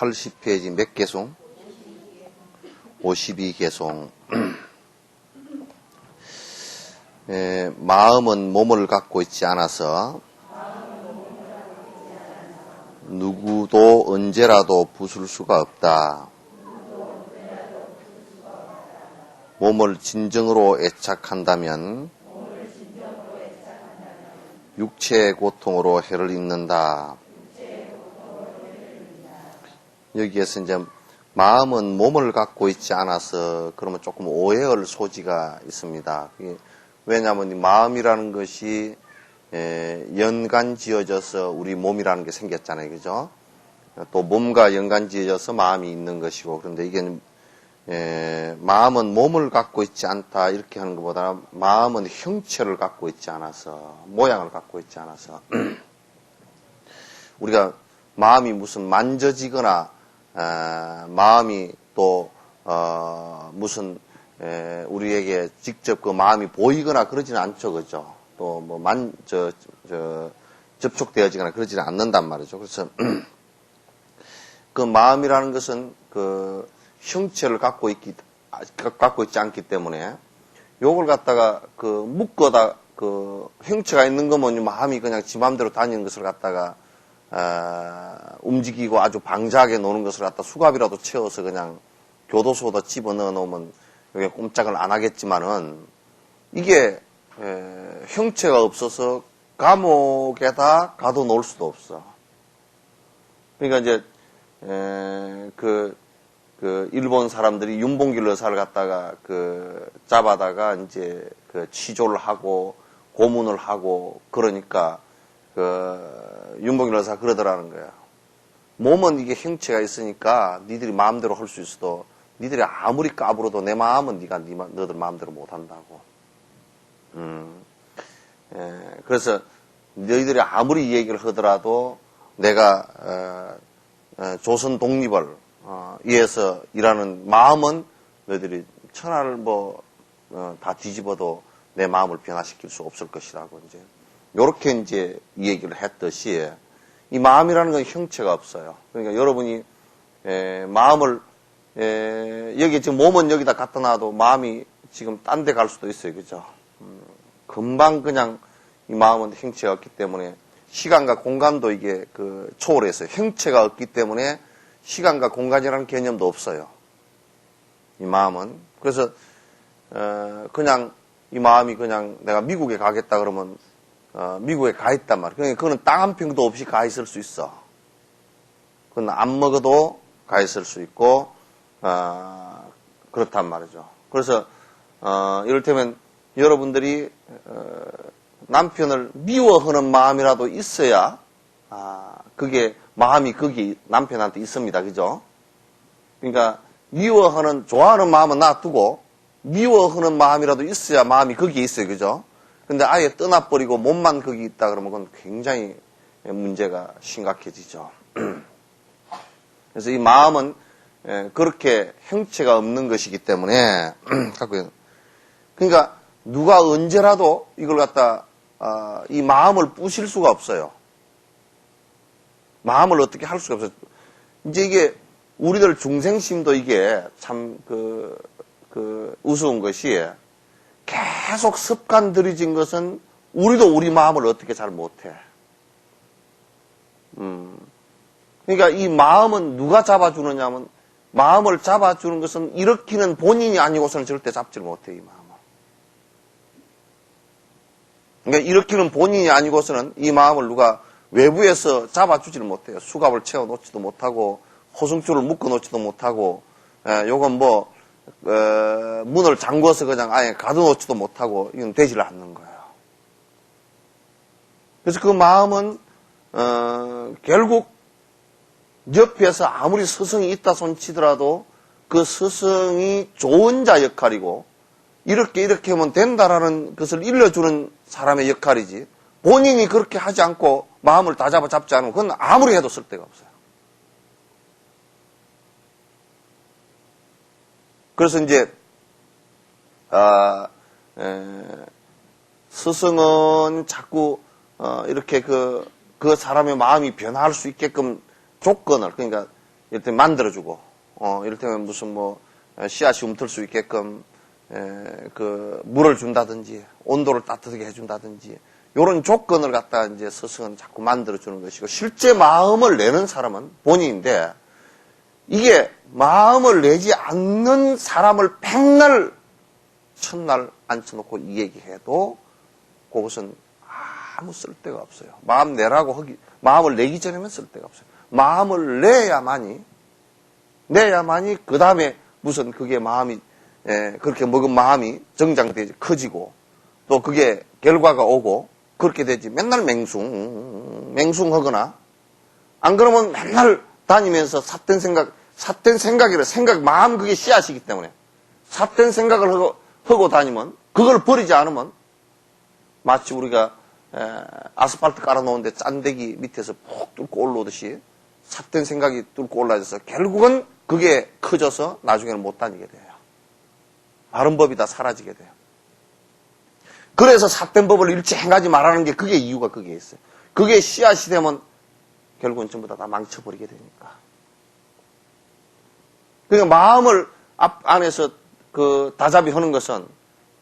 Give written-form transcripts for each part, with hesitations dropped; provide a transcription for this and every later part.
80페이지 몇 개송? 52개송. 마음은 몸을 갖고 있지 않아서 누구도 언제라도 부술 수가 없다. 몸을 진정으로 애착한다면 육체의 고통으로 해를 입는다. 여기에서 이제 마음은 몸을 갖고 있지 않아서 그러면 조금 오해할 소지가 있습니다. 왜냐하면 이 마음이라는 것이 연관 지어져서 우리 몸이라는 게 생겼잖아요. 그죠? 또 몸과 연관 지어져서 마음이 있는 것이고, 그런데 이게 마음은 몸을 갖고 있지 않다 이렇게 하는 것보다 마음은 형체를 갖고 있지 않아서, 모양을 갖고 있지 않아서 우리가 마음이 무슨 만져지거나 마음이 또 무슨 우리에게 직접 그 마음이 보이거나 그러지는 않죠. 그죠? 또 뭐 접촉되어지거나 그러지는 않는단 말이죠. 그래서 그 마음이라는 것은 그 형체를 갖고 있지 않기 때문에 요걸 갖다가 그 묶어다 그 형체가 있는 거면 마음이 그냥 지 마음대로 다니는 것을 갖다가 움직이고 아주 방자하게 노는 것을 갖다 수갑이라도 채워서 그냥 교도소에다 집어넣어 놓으면 여기 꼼짝을 안 하겠지만은 이게 형체가 없어서 감옥에다 가둬놓을 수도 없어. 그러니까 이제 그 일본 사람들이 윤봉길 의사를 갖다가 잡아다가 이제 치조를 하고 고문을 하고 그러니까 윤봉길 의사가 그러더라는 거야. 몸은 이게 형체가 있으니까 니들이 마음대로 할 수 있어도 니들이 아무리 까불어도 내 마음은 너들 마음대로 못 한다고. 그래서 너희들이 아무리 이 얘기를 하더라도 내가 조선 독립을 위해서 일하는 마음은 너희들이 천하를 다 뒤집어도 내 마음을 변화시킬 수 없을 것이라고 이제 요렇게 이제 이 얘기를 했듯이 이 마음이라는 건 형체가 없어요. 그러니까 여러분이 마음을 여기 지금 몸은 여기다 갖다 놔도 마음이 지금 딴 데 갈 수도 있어요. 그죠? 금방 그냥 이 마음은 형체가 없기 때문에 시간과 공간도 이게 초월해서 형체가 없기 때문에 시간과 공간이라는 개념도 없어요. 이 마음은. 그래서 그냥 이 마음이 그냥 내가 미국에 가겠다 그러면 미국에 가 있단 말이에요. 그러니까 그거는 땅 한 평도 없이 가 있을 수 있어. 그건 안 먹어도 가 있을 수 있고 그렇단 말이죠. 그래서 이를테면 여러분들이 남편을 미워하는 마음이라도 있어야 그게 마음이 거기 남편한테 있습니다. 그죠? 그러니까 좋아하는 마음은 놔두고 미워하는 마음이라도 있어야 마음이 거기에 있어요. 그죠? 근데 아예 떠나버리고 몸만 거기 있다 그러면 그건 굉장히 문제가 심각해지죠. 그래서 이 마음은 그렇게 형체가 없는 것이기 때문에 그러니까 누가 언제라도 이걸 갖다 이 마음을 부실 수가 없어요. 마음을 어떻게 할 수가 없어요. 이제 이게 우리들 중생심도 이게 참 우스운 것이 계속 습관 들여진 것은 우리도 우리 마음을 어떻게 잘 못해. 그러니까 이 마음은 누가 잡아주느냐 하면 마음을 잡아주는 것은 일으키는 본인이 아니고서는 절대 잡지를 못해. 이 마음을. 그러니까 일으키는 본인이 아니고서는 이 마음을 누가 외부에서 잡아주지를 못해요. 수갑을 채워놓지도 못하고 호승줄을 묶어놓지도 못하고 요건 문을 잠궈서 그냥 아예 가둬놓지도 못하고 이건 되지를 않는 거예요. 그래서 그 마음은 결국 옆에서 아무리 스승이 있다 손치더라도 그 스승이 좋은 자 역할이고 이렇게 하면 된다라는 것을 일러주는 사람의 역할이지 본인이 그렇게 하지 않고 마음을 다 잡지 않으면 그건 아무리 해도 쓸데가 없어요. 그래서 이제 스승은 자꾸 이렇게 그 사람의 마음이 변화할 수 있게끔 조건을 그러니까 이를테면 만들어주고, 이를테면 무슨 씨앗이 움틀 수 있게끔, 물을 준다든지, 온도를 따뜻하게 해준다든지, 요런 조건을 갖다가 이제 스승은 자꾸 만들어주는 것이고, 실제 마음을 내는 사람은 본인인데, 이게 마음을 내지 않는 사람을 백날, 첫날 앉혀놓고 이 얘기해도, 그것은 아무 쓸데가 없어요. 마음 내라고 마음을 내기 전에는 쓸데가 없어요. 마음을 내야만이, 그 다음에 무슨 그게 마음이, 그렇게 먹은 마음이 정장되지, 커지고, 또 그게 결과가 오고, 그렇게 되지. 맨날 맹숭하거나, 안 그러면 맨날 다니면서 삿된 생각이라, 마음 그게 씨앗이기 때문에, 삿된 생각을 하고 다니면, 그걸 버리지 않으면, 마치 우리가 아스팔트 깔아놓은데 짠데기 밑에서 푹 뚫고 올라오듯이 삿된 생각이 뚫고 올라와서 결국은 그게 커져서 나중에는 못 다니게 돼요. 바른 법이 다 사라지게 돼요. 그래서 삿된 법을 일체 행하지 말라는 게 그게 이유가 그게 있어요. 그게 씨앗이 되면 결국은 전부 다 망쳐버리게 되니까. 그러니까 마음을 안에서 다잡이 하는 것은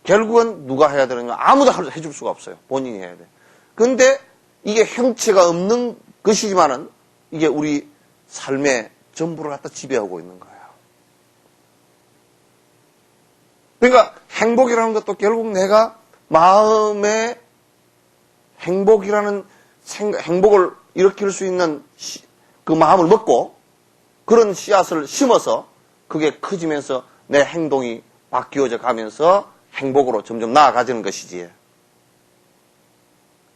결국은 누가 해야 되느냐? 아무도 해줄 수가 없어요. 본인이 해야 돼. 근데 이게 형체가 없는 것이지만은 이게 우리 삶의 전부를 갖다 지배하고 있는 거예요. 그러니까 행복이라는 것도 결국 내가 마음에 행복이라는 행복을 일으킬 수 있는 그 마음을 먹고 그런 씨앗을 심어서 그게 커지면서 내 행동이 바뀌어져 가면서 행복으로 점점 나아가지는 것이지.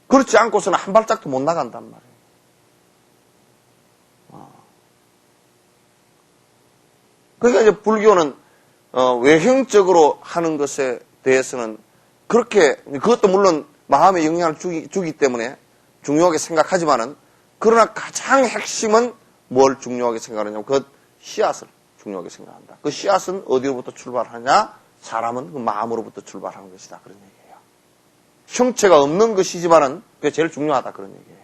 그렇지 않고서는 한 발짝도 못 나간단 말이에요. 그러니까 이제 불교는 외형적으로 하는 것에 대해서는 그렇게, 그것도 물론 마음에 영향을 주기 때문에 중요하게 생각하지만은, 그러나 가장 핵심은 뭘 중요하게 생각하느냐면 그 씨앗을 중요하게 생각한다. 그 씨앗은 어디로부터 출발하냐? 사람은 그 마음으로부터 출발하는 것이다. 그런 얘기예요. 형체가 없는 것이지만은 그게 제일 중요하다. 그런 얘기예요.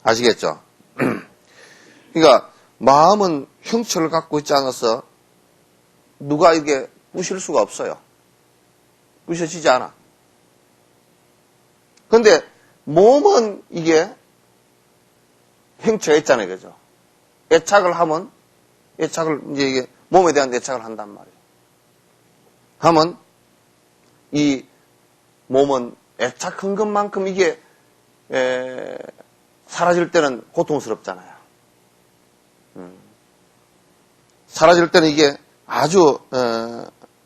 아시겠죠? 그러니까 마음은 형체를 갖고 있지 않아서 누가 이게 부실 수가 없어요. 부셔지지 않아. 근데 몸은 이게 형체가 있잖아요. 그죠? 애착을 하면, 이제 이게 몸에 대한 애착을 한단 말이에요. 하면, 이 몸은 애착한 것만큼 이게, 사라질 때는 고통스럽잖아요. 사라질 때는 이게 아주,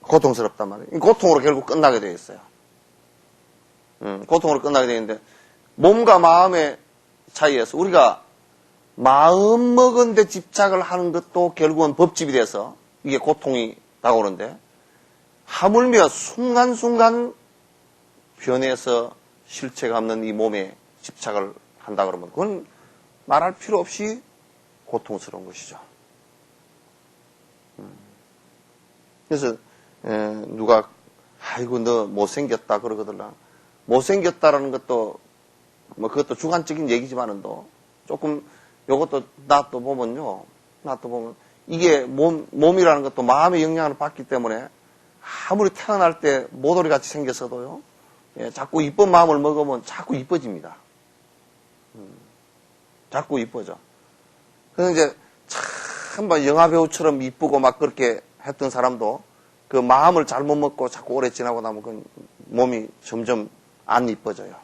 고통스럽단 말이에요. 고통으로 결국 끝나게 되어 있어요. 고통으로 끝나게 되어 있는데, 몸과 마음의 차이에서 우리가 마음 먹은 데 집착을 하는 것도 결국은 법집이 돼서 이게 고통이 다가오는데, 하물며 순간순간 변해서 실체가 없는 이 몸에 집착을 한다 그러면 그건 말할 필요 없이 고통스러운 것이죠. 그래서 누가 아이고 너 못생겼다 그러거든요. 못생겼다라는 것도 그것도 주관적인 얘기지만은도 조금 요것도 나 또 보면 이게 몸이라는 것도 마음의 영향을 받기 때문에 아무리 태어날 때 모돌이 같이 생겼어도요. 자꾸 이쁜 마음을 먹으면 자꾸 이뻐집니다. 자꾸 이뻐져. 그래서 이제 참 영화 배우처럼 이쁘고 막 그렇게 했던 사람도 그 마음을 잘못 먹고 자꾸 오래 지나고 나면 그 몸이 점점 안 이뻐져요.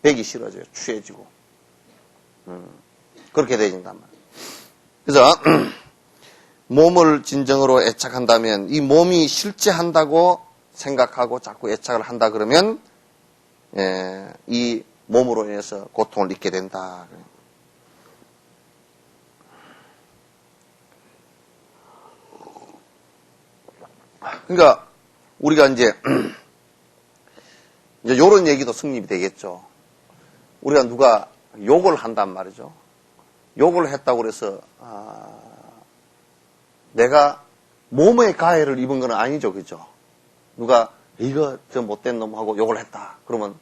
배기 싫어져요. 취해지고. 그렇게 되어진단 말이에요. 그래서 몸을 진정으로 애착한다면 이 몸이 실제한다고 생각하고 자꾸 애착을 한다 그러면 이 몸으로 인해서 고통을 잊게 된다. 그러니까 우리가 이제 이런 얘기도 성립이 되겠죠. 우리가 누가 욕을 한단 말이죠. 욕을 했다고 그래서 내가 몸에 가해를 입은 건 아니죠, 그죠? 누가 이거 저 못된 놈하고 욕을 했다. 그러면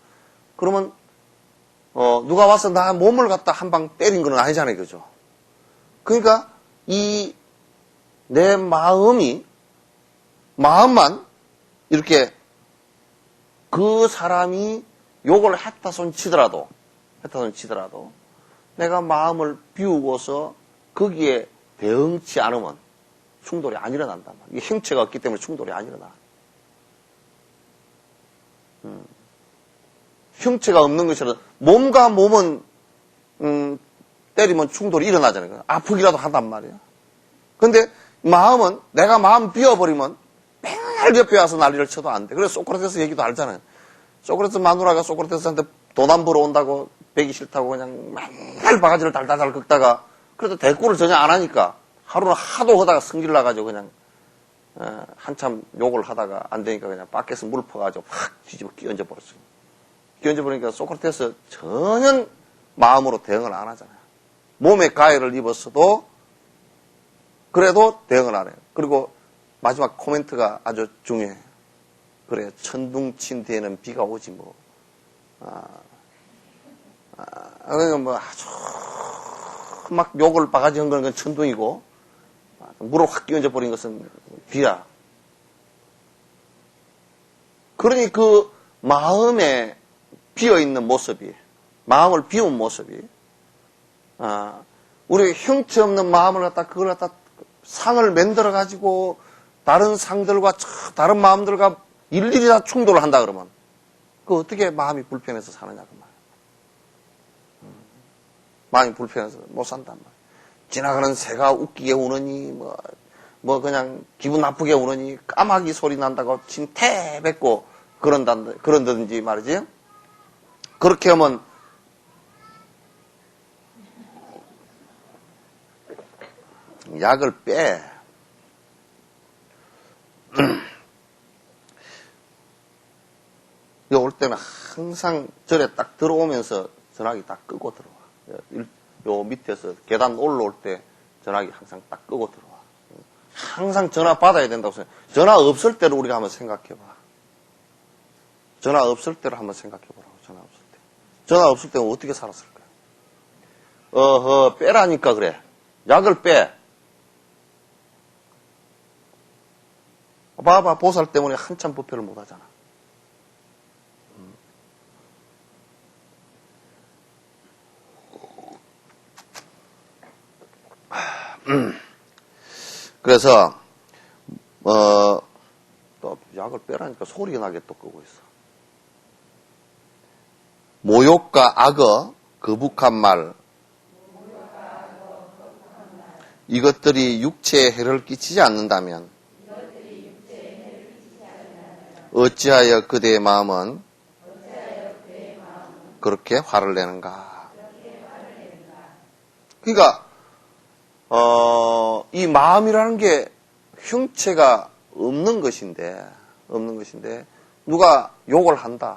누가 와서 나 몸을 갖다 한 방 때린 건 아니잖아요. 그죠? 그러니까 내 마음만 이렇게 그 사람이 욕을 했다 손 치더라도 내가 마음을 비우고서 거기에 대응치 않으면 충돌이 안 일어난단 말이에요. 이게 형체가 없기 때문에 충돌이 안 일어나. 형체가 없는 것이라 몸과 몸은 때리면 충돌이 일어나잖아요. 아프기라도 한단 말이에요. 근데 마음은 내가 마음 비워버리면 맨날 옆에 와서 난리를 쳐도 안 돼. 그래서 소크라테스 얘기도 알잖아요. 소크라테스 마누라가 소크라테스한테 돈 안 벌어온다고 배기 싫다고 그냥 맨날 바가지를 달달달 긁다가 그래도 대꾸를 전혀 안 하니까 하루는 하도 하다가 성질 나가지고 그냥 한참 욕을 하다가 안 되니까 그냥 밖에서 물 퍼가지고 확 뒤집어 끼얹어 버렸어요. 끼얹어 버리니까 소크라테스 전혀 마음으로 대응을 안 하잖아요. 몸에 가해를 입었어도 그래도 대응을 안 해요. 그리고 마지막 코멘트가 아주 중요해요. 그래, 천둥 친 뒤에는 비가 오지 뭐. 그러니까 뭐 아주 막 욕을 바가지 한 건 천둥이고 물을 확 끼얹어 버린 것은 비야. 그러니 그 마음에 비어있는 모습이, 마음을 비운 모습이, 우리 형체 없는 마음을 그걸 갖다 상을 만들어가지고 다른 상들과 다른 마음들과 일일이 다 충돌을 한다 그러면 그 어떻게 마음이 불편해서 사느냐 그 말. 마음이 불편해서 못 산단 말. 지나가는 새가 웃기게 우느니 뭐 그냥 기분 나쁘게 우느니 까마귀 소리 난다고 침태 뱉고 그런다든지 말이지. 그렇게 하면 약을 빼. 여기 올 때는 항상 절에 딱 들어오면서 전화기 딱 끄고 들어와. 요 밑에서 계단 올라올 때 전화기 항상 딱 끄고 들어와. 항상 전화 받아야 된다고 생각해. 전화 없을 때를 우리가 한번 생각해봐. 전화 없을 때를 한번 생각해보라고. 전화 없을 때. 전화 없을 때는 어떻게 살았을까? 빼라니까 그래. 약을 빼. 봐봐, 보살 때문에 한참 부패를 못 하잖아. 그래서, 또 약을 빼라니까 소리가 나게 또 끄고 있어. 모욕과 악어, 거북한 말, 이것들이 육체에 해를 끼치지 않는다면, 어찌하여 그대의 마음은 그렇게 화를 내는가? 그러니까 이 마음이라는 게 형체가 없는 것인데 누가 욕을 한다.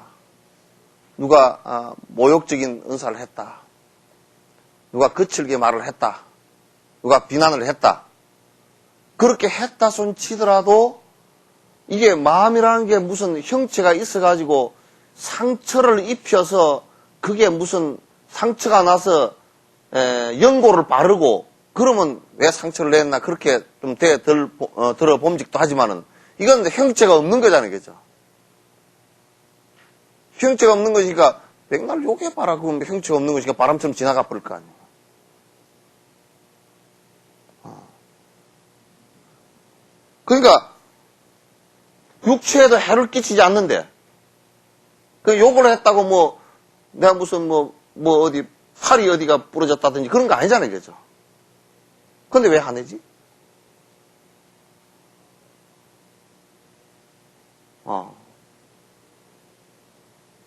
누가 모욕적인 은사를 했다. 누가 거칠게 말을 했다. 누가 비난을 했다. 그렇게 했다 손 치더라도 이게 마음이라는 게 무슨 형체가 있어가지고 상처를 입혀서 그게 무슨 상처가 나서 연고를 바르고 그러면 왜 상처를 냈나 그렇게 좀 들어 봄직도 하지만은 이건 형체가 없는 거잖아요. 그죠? 형체가 없는 것이니까 맨날 욕해봐라. 그러면 형체가 없는 것이니까 바람처럼 지나가 버릴 거 아니에요. 그러니까 육체에도 해를 끼치지 않는데 그 욕을 했다고 내가 무슨 어디 팔이 어디가 부러졌다든지 그런 거 아니잖아요. 그죠? 근데 왜 화내지?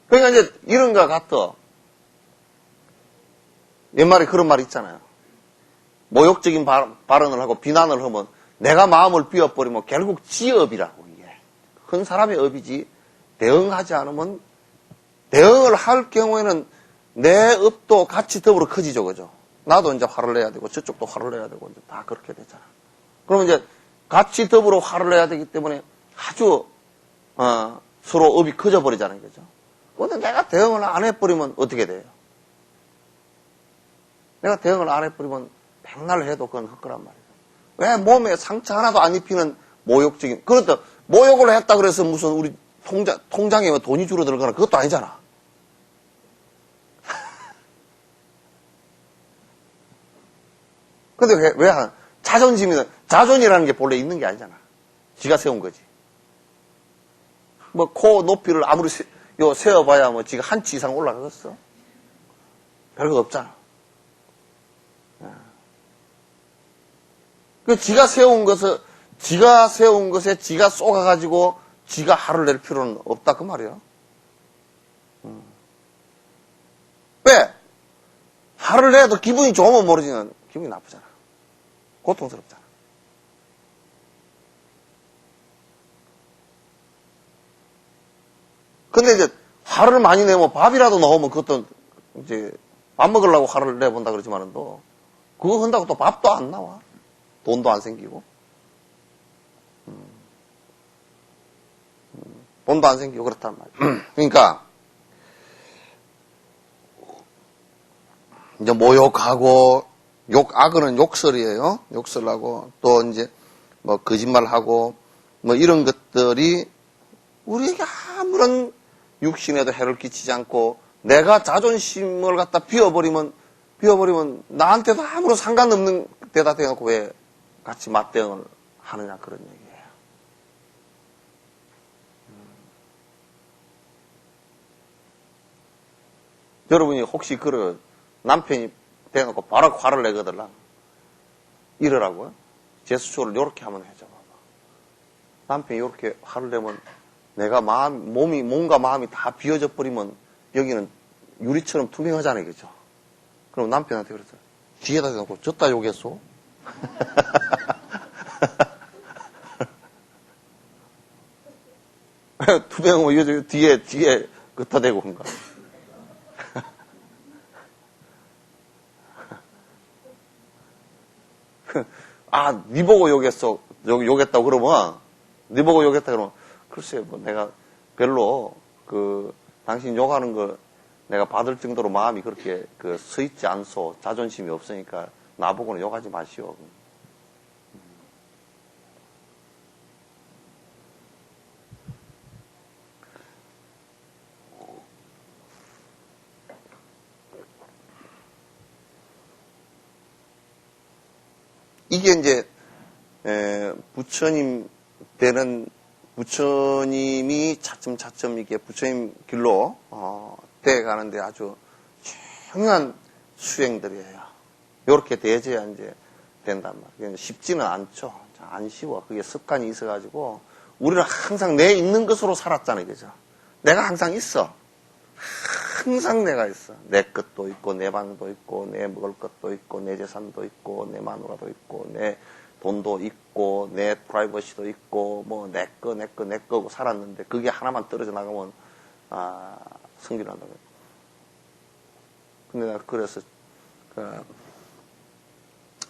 그러니까 이제 이런 거 같아. 옛말에 그런 말 있잖아요. 모욕적인 발언을 하고 비난을 하면 내가 마음을 비워버리면 결국 지업이라고 이게. 큰 사람의 업이지 대응하지 않으면 대응을 할 경우에는 내 업도 같이 더불어 커지죠. 그죠? 나도 이제 화를 내야 되고 저쪽도 화를 내야 되고 이제 다 그렇게 되잖아. 그러면 이제 같이 더불어 화를 내야 되기 때문에 아주 서로 업이 커져 버리잖아요. 그죠? 근데 내가 대응을 안 해버리면 어떻게 돼요? 내가 대응을 안 해버리면 백날 해도 그건 헛거란 말이야. 왜 몸에 상처 하나도 안 입히는 모욕적인, 그렇다, 모욕을 했다 그래서 무슨 우리 통장에 돈이 줄어들거나 그것도 아니잖아. 근데 왜 자존이라는 게 본래 있는 게 아니잖아. 지가 세운 거지. 뭐, 코 높이를 아무리 세워봐야 뭐 지가 한 치 이상 올라가겠어? 별거 없잖아. 그 지가 세운 것에 지가 쏘가가지고 지가 화를 낼 필요는 없다 그 말이야. 왜? 화를 내도 기분이 좋으면 모르지만 기분이 나쁘잖아. 고통스럽잖아. 근데 이제 화를 많이 내면 밥이라도 넣으면 그것도 이제 밥 먹으려고 화를 내본다 그러지만은 또 그거 한다고 또 밥도 안 나와. 돈도 안 생기고. 돈도 안 생기고 그렇단 말이야. 그러니까 이제 모욕하고 악어는 욕설이에요. 욕설하고 또 이제 뭐 거짓말하고 뭐 이런 것들이 우리에게 아무런 육신에도 해를 끼치지 않고 내가 자존심을 갖다 비워버리면 나한테도 아무런 상관없는 데다 대놓고 왜 같이 맞대응을 하느냐 그런 얘기예요. 여러분이 혹시 남편이 대놓고 바로 화를 내거들라 이러라고요? 제스처를 이렇게 한번 해줘 봐봐. 남편이 이렇게 화를 내면 내가 몸과 마음이 다 비어져 버리면 여기는 유리처럼 투명하잖아요, 그죠? 그럼 남편한테 그랬어요. 뒤에다 대놓고 졌다 욕했어? 투명하면 이거 뒤에 긋다 대고 그런가? 아, 니 보고 욕했다고 그러면, 니 보고 욕했다 그러면, 글쎄, 뭐 내가 별로, 당신 욕하는 거 내가 받을 정도로 마음이 그렇게 서 있지 않소. 자존심이 없으니까 나보고는 욕하지 마시오. 이게 이제 부처님 때는 부처님이 차츰 이게 부처님 길로 돼 가는데 아주 중요한 수행들이에요. 이렇게 대해져야 이제 된단 말이에요. 쉽지는 않죠. 안 쉬워. 그게 습관이 있어가지고 우리는 항상 내 있는 것으로 살았잖아요, 그죠? 내가 항상 있어. 항상 내가 있어. 내 것도 있고, 내 방도 있고, 내 먹을 것도 있고, 내 재산도 있고, 내 마누라도 있고, 내 돈도 있고, 내 프라이버시도 있고, 뭐, 내 거고 살았는데, 그게 하나만 떨어져 나가면, 승진한다고요. 근데 내가 그래서,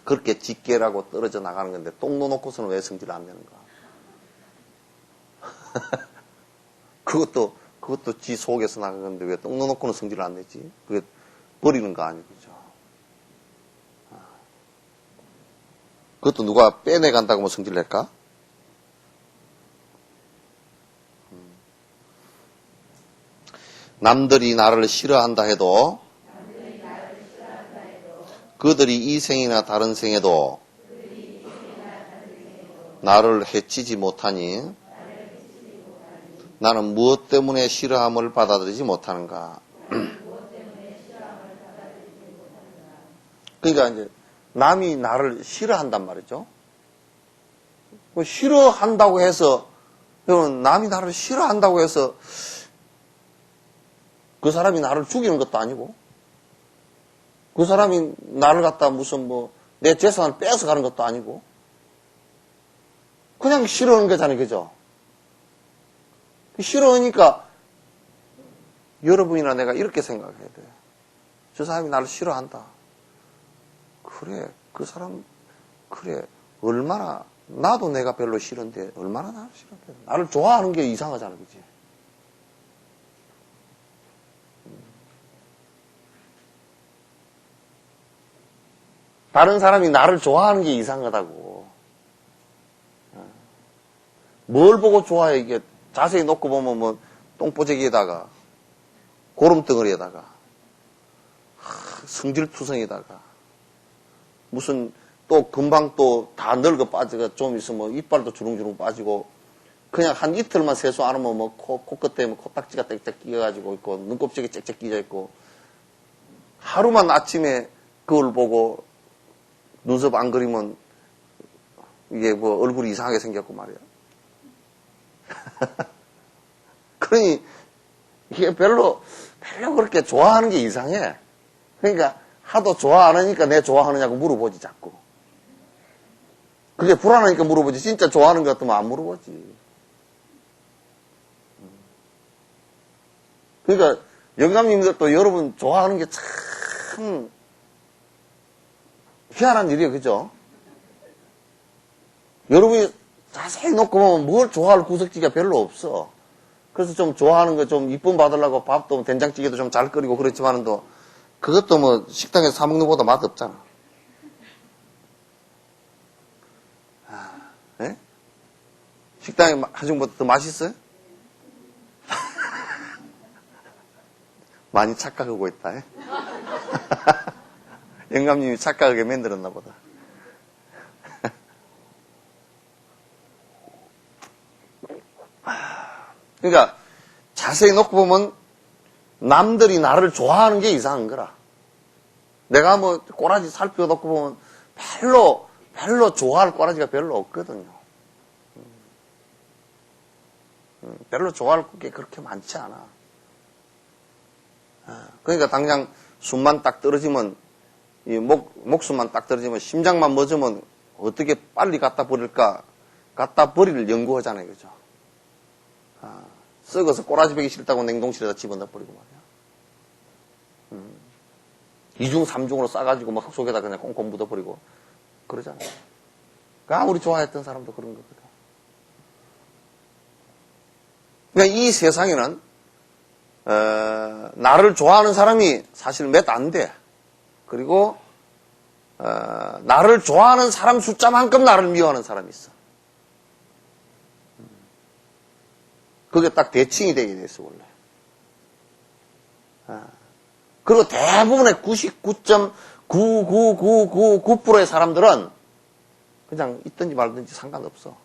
그렇게 직계라고 떨어져 나가는 건데, 똥 놓고서는 왜 승진을 안 내는가? 그것도 지 속에서 나간 건데 왜 똥 넣어놓고는 성질을 안 내지? 그게 버리는 거 아니죠. 그것도 누가 빼내간다고 뭐 성질 낼까? 남들이 나를 싫어한다 해도 그들이 이 생이나 다른 생에도 나를 해치지 못하니 나는 무엇 때문에 싫어함을 받아들이지 못하는가? 그러니까 이제 남이 나를 싫어한단 말이죠. 싫어한다고 해서 여러분 남이 나를 싫어한다고 해서 그 사람이 나를 죽이는 것도 아니고 그 사람이 나를 갖다 무슨 내 재산을 빼서 가는 것도 아니고 그냥 싫어하는 거잖아요, 그죠? 싫어하니까 여러분이나 내가 이렇게 생각해야 돼. 저 사람이 나를 싫어한다. 그래, 그 사람 그래 얼마나 나도 내가 별로 싫은데 얼마나 나를 싫어해. 나를 좋아하는 게 이상하잖아, 그치? 다른 사람이 나를 좋아하는 게 이상하다고. 뭘 보고 좋아해, 이게. 자세히 놓고 보면 뭐, 똥보재기에다가, 고름덩어리에다가, 성질투성에다가, 무슨, 또 금방 또 다 늙어 빠지고, 좀 있으면 이빨도 주렁주렁 빠지고, 그냥 한 이틀만 세수 안 하면 뭐, 코끝에 뭐 코딱지가 땡땡 끼어가지고 있고, 눈곱지게 짹짹 끼져 있고, 하루만 아침에 그걸 보고, 눈썹 안 그리면, 이게 뭐, 얼굴이 이상하게 생겼고 말이야. 그러니, 이게 별로 그렇게 좋아하는 게 이상해. 그러니까, 하도 좋아 안 하니까 내 좋아하느냐고 물어보지, 자꾸. 그게 불안하니까 물어보지. 진짜 좋아하는 것 같으면 안 물어보지. 그러니까, 영감님들도 여러분 좋아하는 게 참, 희한한 일이에요, 그죠? 여러분이 자세히 놓고 보면 뭘 좋아할 구석지가 별로 없어. 그래서 좀 좋아하는 거 좀 이쁨 받으려고 밥도 된장찌개도 좀 잘 끓이고 그렇지만도 그것도 뭐 식당에서 사 먹는 것보다 맛없잖아. 네? 식당에 하신 것보다 더 맛있어요? 많이 착각하고 있다. 영감님이 착각하게 만들었나 보다. 그러니까 자세히 놓고 보면 남들이 나를 좋아하는 게 이상한 거라. 내가 뭐 꼬라지 살펴놓고 보면 별로 좋아할 꼬라지가 별로 없거든요. 별로 좋아할 게 그렇게 많지 않아. 그러니까 당장 숨만 딱 떨어지면 이 목숨만 딱 떨어지면 심장만 멎으면 어떻게 빨리 갖다 버릴까? 갖다 버리를 연구하잖아요, 그죠? 썩어서 꼬라지 베기 싫다고 냉동실에다 집어넣어 버리고 말이야. 2중, 3중으로 싸가지고 막 속에다 그냥 꽁꽁 묻어버리고 그러잖아요. 아무리 좋아했던 사람도 그런 거거든. 그러니까 이 세상에는 나를 좋아하는 사람이 사실 몇 안 돼. 그리고 나를 좋아하는 사람 숫자만큼 나를 미워하는 사람이 있어. 그게 딱 대칭이 되게 됐어, 원래. 그리고 대부분의 99.99999%의 사람들은 그냥 있든지 말든지 상관없어.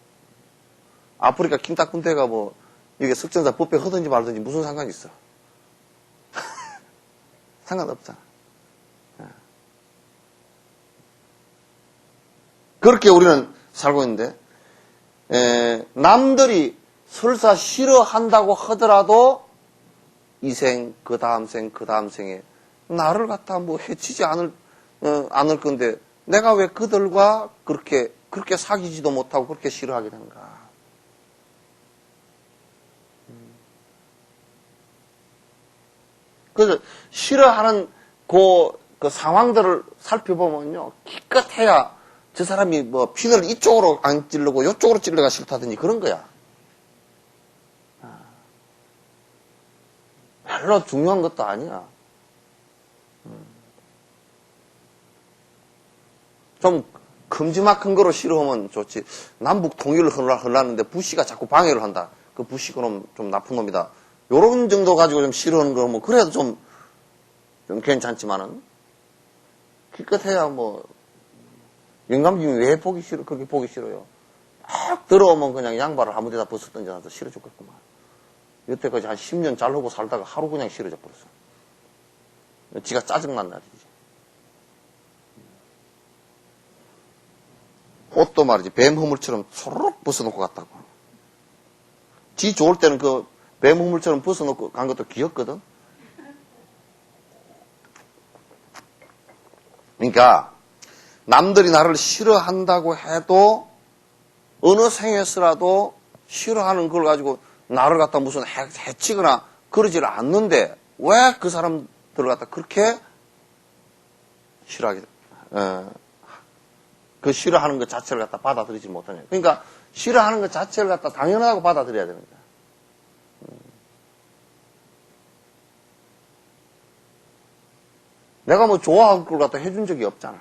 아프리카 킹딱군대가 뭐, 이게 석전사 법배 하든지 말든지 무슨 상관이 있어. 상관없잖아. 그렇게 우리는 살고 있는데, 남들이 설사 싫어한다고 하더라도 이 생, 그 다음 생, 그 다음 생에 나를 갖다 뭐 해치지 않을 건데 내가 왜 그들과 그렇게 사귀지도 못하고 그렇게 싫어하게 되는가. 그래서 싫어하는 그 상황들을 살펴보면요. 기껏해야 저 사람이 뭐 핀을 이쪽으로 안 찌르고 이쪽으로 찔러가 싫다든지 그런 거야. 별로 중요한 것도 아니야. 좀 큼지막한 거로 싫어하면 좋지. 남북 통일을 하려는데 부시가 자꾸 방해를 한다. 그 부시 그럼 좀 나쁜 놈이다. 요런 정도 가지고 좀 싫어하는 거 뭐 그래도 좀 괜찮지만은 기껏해야 뭐 영감님이 왜 보기 싫어? 그렇게 보기 싫어요. 딱 들어오면 그냥 양발을 아무 데다 벗었던지 나도 싫어 죽겠구만. 여태까지 한 10년 잘하고 살다가 하루 그냥 싫어져 버렸어. 지가 짜증난 날이지. 옷도 말이지 뱀 허물처럼 소르륵 벗어놓고 갔다고. 지 좋을 때는 그 뱀 허물처럼 벗어놓고 간 것도 귀엽거든. 그러니까 남들이 나를 싫어한다고 해도 어느 생에서라도 싫어하는 걸 가지고 나를 갖다 무슨 해치거나 그러지를 않는데 왜 그 사람들을 갖다 그렇게 싫어하게 그 싫어하는 것 자체를 갖다 받아들이지 못하냐. 그러니까 싫어하는 것 자체를 갖다 당연하다고 받아들여야 됩니다. 내가 뭐 좋아할 걸 갖다 해준 적이 없잖아.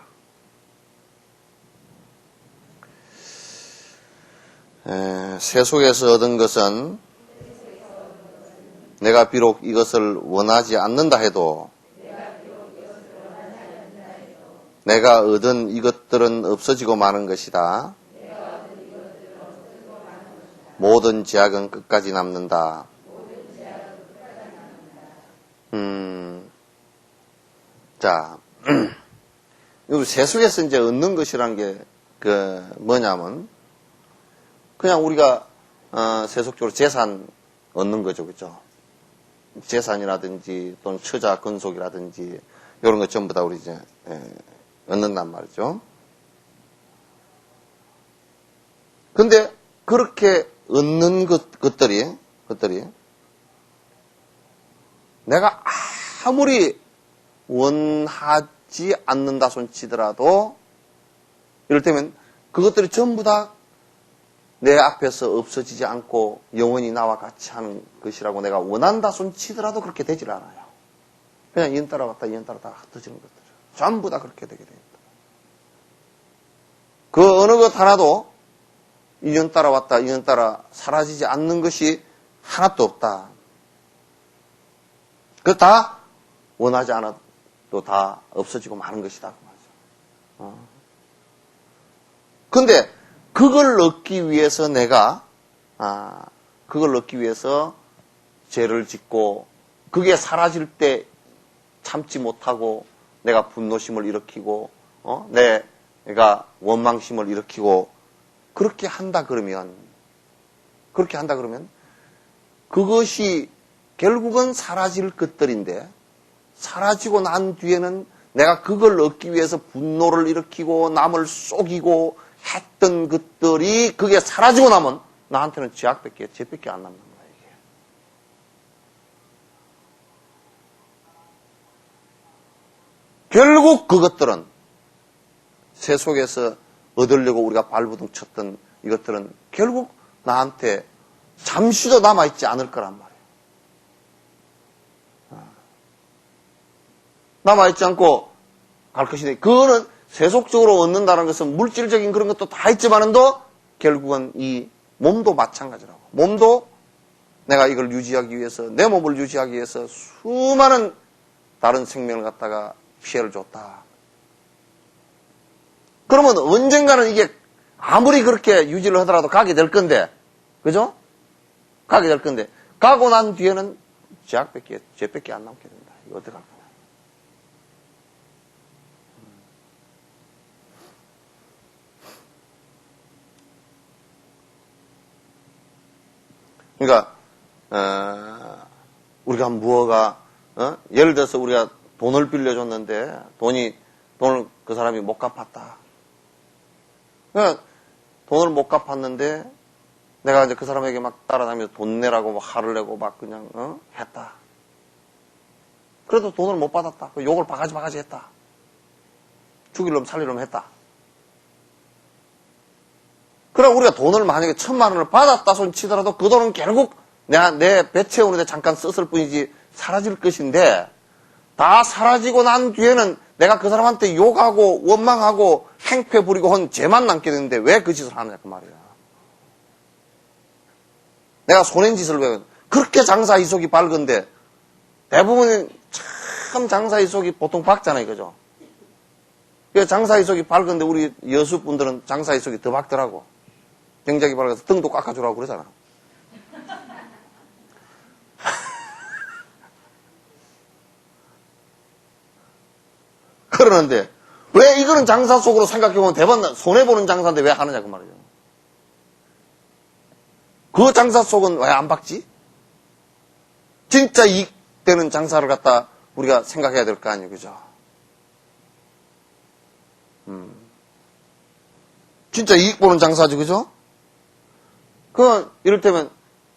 세속에서 얻은 것은 내가 비록 이것을 원하지 않는다 해도 내가 얻은 이것들은 없어지고 마는 것이다. 모든 제약은 끝까지 남는다. 자, 이 세속에서 이제 얻는 것이란 게 뭐냐면 그냥 우리가 세속적으로 재산 얻는 거죠, 그죠? 재산이라든지 또는 처자 근속이라든지 이런 것 전부 다 우리 이제 얻는단 말이죠. 근데 그렇게 얻는 것들이 내가 아무리 원하지 않는다 손치더라도 이를테면 그것들이 전부 다 내 앞에서 없어지지 않고 영원히 나와 같이 하는 것이라고 내가 원한다 손치더라도 그렇게 되질 않아요. 그냥 인 따라왔다 인 따라 다 흩어지는 것들 전부 다 그렇게 되게 됩니다. 그 어느 것 하나도 인연 따라왔다 인연 따라 사라지지 않는 것이 하나도 없다. 그 다 원하지 않아도 다 없어지고 마는 것이다. 그 말이죠. 근데 그걸 얻기 위해서 그걸 얻기 위해서 죄를 짓고 그게 사라질 때 참지 못하고 내가 분노심을 일으키고 내가 원망심을 일으키고 그렇게 한다 그러면 그것이 결국은 사라질 것들인데 사라지고 난 뒤에는 내가 그걸 얻기 위해서 분노를 일으키고 남을 속이고 했던 것들이 그게 사라지고 나면 나한테는 죄밖에 안 남는 거야, 이게. 결국 그것들은 세속에서 얻으려고 우리가 발부둥 쳤던 이것들은 결국 나한테 잠시도 남아있지 않을 거란 말이에요. 남아있지 않고 갈 것인데 그거는 세속적으로 얻는다는 것은 물질적인 그런 것도 다 있지만도 결국은 이 몸도 마찬가지라고. 몸도 내가 이걸 유지하기 위해서 내 몸을 유지하기 위해서 수많은 다른 생명을 갖다가 피해를 줬다. 그러면 언젠가는 이게 아무리 그렇게 유지를 하더라도 가게 될 건데, 그죠? 가게 될 건데, 가고 난 뒤에는 죄밖에 안 남게 된다. 이거 어떡할 거냐. 그러니까, 우리가 무엇가, 예를 들어서 우리가 돈을 빌려줬는데, 돈을 그 사람이 못 갚았다. 그러니까 돈을 못 갚았는데, 내가 이제 그 사람에게 막 따라다니면서 돈 내라고 막 화를 내고 막 그냥, 했다. 그래도 돈을 못 받았다. 욕을 바가지 했다. 죽일 놈 살릴 놈 했다. 그럼 우리가 돈을 만약에 1,000만 원을 받았다 손 치더라도 그 돈은 결국 내 배 채우는데 잠깐 썼을 뿐이지 사라질 것인데 다 사라지고 난 뒤에는 내가 그 사람한테 욕하고 원망하고 행패 부리고 한 죄만 남게 되는데 왜 그 짓을 하느냐 그 말이야. 내가 손해인 짓을 왜 그렇게 장사이속이 밝은데 대부분 참 장사이속이 보통 밝잖아요. 그죠? 장사이속이 밝은데 우리 여수분들은 장사이속이 더 밝더라고. 굉장히 밝아서 등도 깎아주라고 그러잖아. 그러는데 왜 이거는 장사 속으로 생각해보면 대박 손해보는 장사인데 왜 하느냐 그 말이죠. 그 장사 속은 왜 안 박지? 진짜 이익되는 장사를 갖다 우리가 생각해야 될 거 아니에요. 그죠? 진짜 이익 보는 장사지. 그죠? 이를테면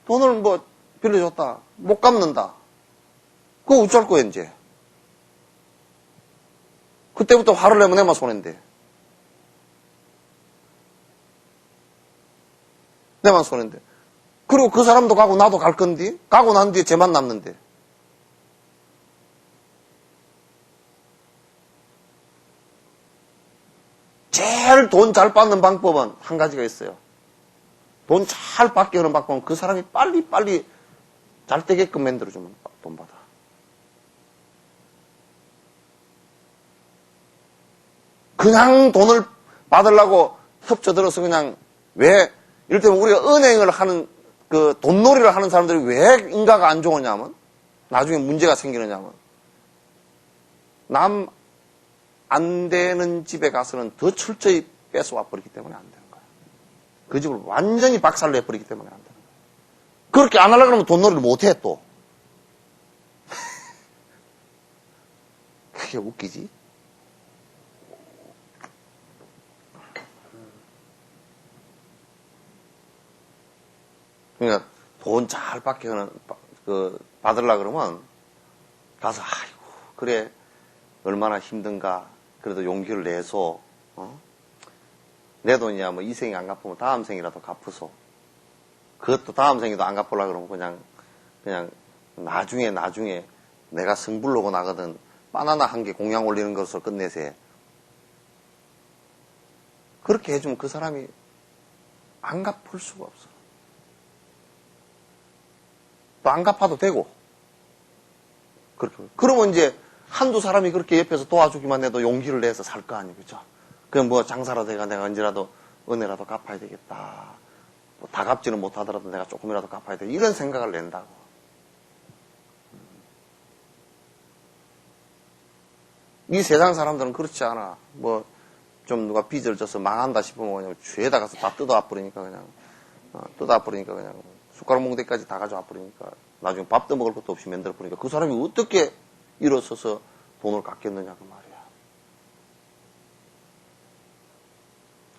돈을 뭐 빌려줬다. 못 갚는다. 그거 어쩔 거야 이제. 그때부터 화를 내면 내만 손해인데. 내만 손해인데. 그리고 그 사람도 가고 나도 갈 건데 가고 난 뒤에 쟤만 남는데. 제일 돈 잘 받는 방법은 한 가지가 있어요. 돈 잘 받게 하는 받고 그 사람이 빨리 잘 되게끔 만들어주면 돈 받아. 그냥 돈을 받으려고 협조들어서 그냥 왜, 이를테면 우리가 은행을 하는, 그 돈놀이를 하는 사람들이 왜 인가가 안 좋으냐면, 나중에 문제가 생기느냐면, 남 안 되는 집에 가서는 더 철저히 뺏어와 버리기 때문에 안 되는 거야. 그 집을 완전히 박살내 버리기 때문에 안 되는 거야. 그렇게 안 하려고 하면 돈놀이를 못 해, 또. 그게 웃기지? 그러니까 돈 잘 받게 하는, 받으려고 그러면 가서, 아이고, 그래, 얼마나 힘든가. 그래도 용기를 내서, 내 돈이야, 뭐, 이 생이 안 갚으면 다음 생이라도 갚으소. 그것도 다음 생에도 안 갚으려고 그러면 그냥, 나중에 내가 승불로고 나거든. 바나나 한 개 공양 올리는 것으로 끝내세. 그렇게 해주면 그 사람이 안 갚을 수가 없어. 또 안 갚아도 되고. 그렇게. 그러면 이제, 한두 사람이 그렇게 옆에서 도와주기만 해도 용기를 내서 살 거 아니에요, 그죠? 그럼 뭐 장사라도 해가 내가 언제라도 은혜라도 갚아야 되겠다. 뭐 다 갚지는 못하더라도 내가 조금이라도 갚아야 돼. 이런 생각을 낸다고. 이 세상 사람들은 그렇지 않아. 뭐, 좀 누가 빚을 져서 망한다 싶으면 그냥 죄에다 가서 다 뜯어와 버리니까 그냥, 숟가락 몽대까지 다 가져와 버리니까 나중에 밥도 먹을 것도 없이 만들어 버리니까 그 사람이 어떻게 일어서서 돈을 갚겠느냐 그 말이야.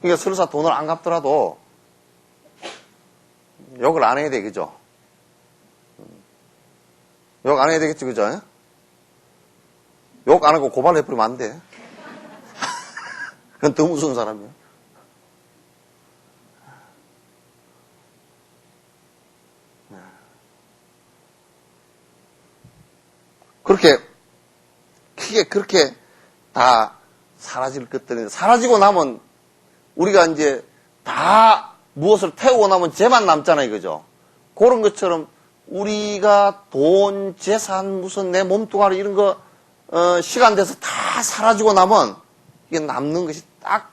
그러니까 설사 돈을 안 갚더라도 욕을 안 해야 돼, 그죠? 욕 안 해야 되겠지, 그죠? 욕 안 하고 고발해버리면 안 돼. 그건 더 무서운 사람이야. 그렇게 다 사라질 것들인데, 사라지고 나면 우리가 이제 다 무엇을 태우고 나면 쟤만 남잖아요, 그죠? 그런 것처럼 우리가 돈, 재산, 무슨 내 몸뚱아리 이런 거, 시간 돼서 다 사라지고 나면 이게 남는 것이 딱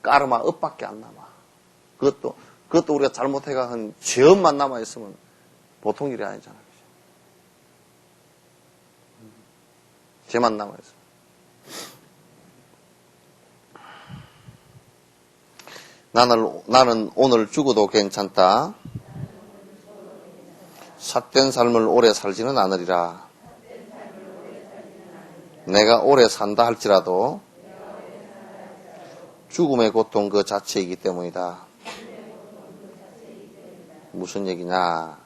까르마, 업밖에 안 남아. 그것도 우리가 잘못해가 한 죄업만 남아있으면 보통 일이 아니잖아요. 죄만 남아있어. 나는 오늘 죽어도 괜찮다. 삿된 삶을 오래 살지는 않으리라. 내가 오래 산다 할지라도 죽음의 고통 그 자체이기 때문이다. 무슨 얘기냐?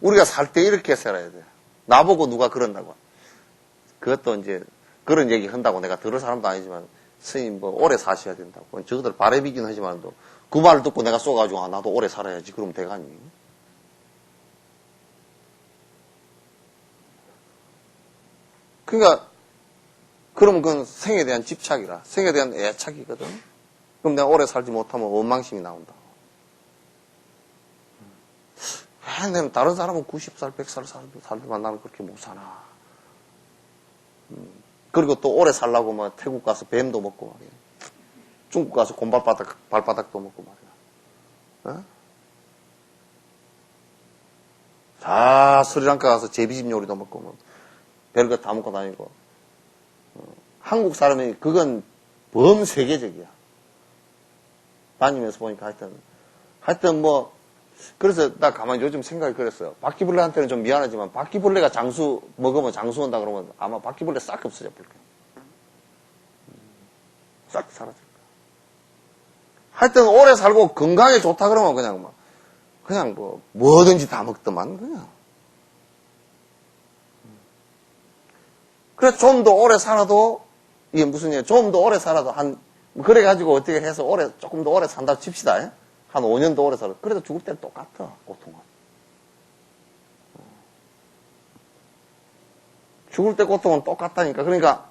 우리가 살 때 이렇게 살아야 돼. 나보고 누가 그런다고. 그것도 이제 그런 얘기 한다고 내가 들을 사람도 아니지만 스님 뭐 오래 사셔야 된다고. 저들 바래비긴 하지만 그 말 듣고 내가 쏘가지고 나도 오래 살아야지. 그러면 되가니. 그러니까 그러면 그건 생에 대한 집착이라. 생에 대한 애착이거든. 그럼 내가 오래 살지 못하면 원망심이 나온다. 내는 다른 사람은 90살, 100살 살지만 나는 그렇게 못 사나. 그리고 또 오래 살라고 막 태국 가서 뱀도 먹고 말이야. 중국 가서 발바닥도 먹고 말이야. 다 스리랑카 가서 제비집 요리도 먹고 뭐 별것 다 먹고 다니고. 한국 사람이 그건 범세계적이야. 다니면서 보니까 하여튼 뭐 그래서 나 가만히 요즘 생각이 그랬어요. 바퀴벌레한테는 좀 미안하지만 바퀴벌레가 장수 먹으면 장수 온다 그러면 아마 바퀴벌레 싹 없어져 버릴 거야. 싹 사라질 거야. 하여튼 오래 살고 건강에 좋다 그러면 그냥 뭐 뭐든지 다 먹더만 그냥. 그래서 좀 더 오래 살아도 이게 무슨 얘기야? 좀 더 오래 살아도 그래가지고 어떻게 해서 조금 더 오래 산다 칩시다. 한 5년 더 오래 살아. 그래도 죽을 때는 똑같아, 고통은. 죽을 때 고통은 똑같다니까. 그러니까,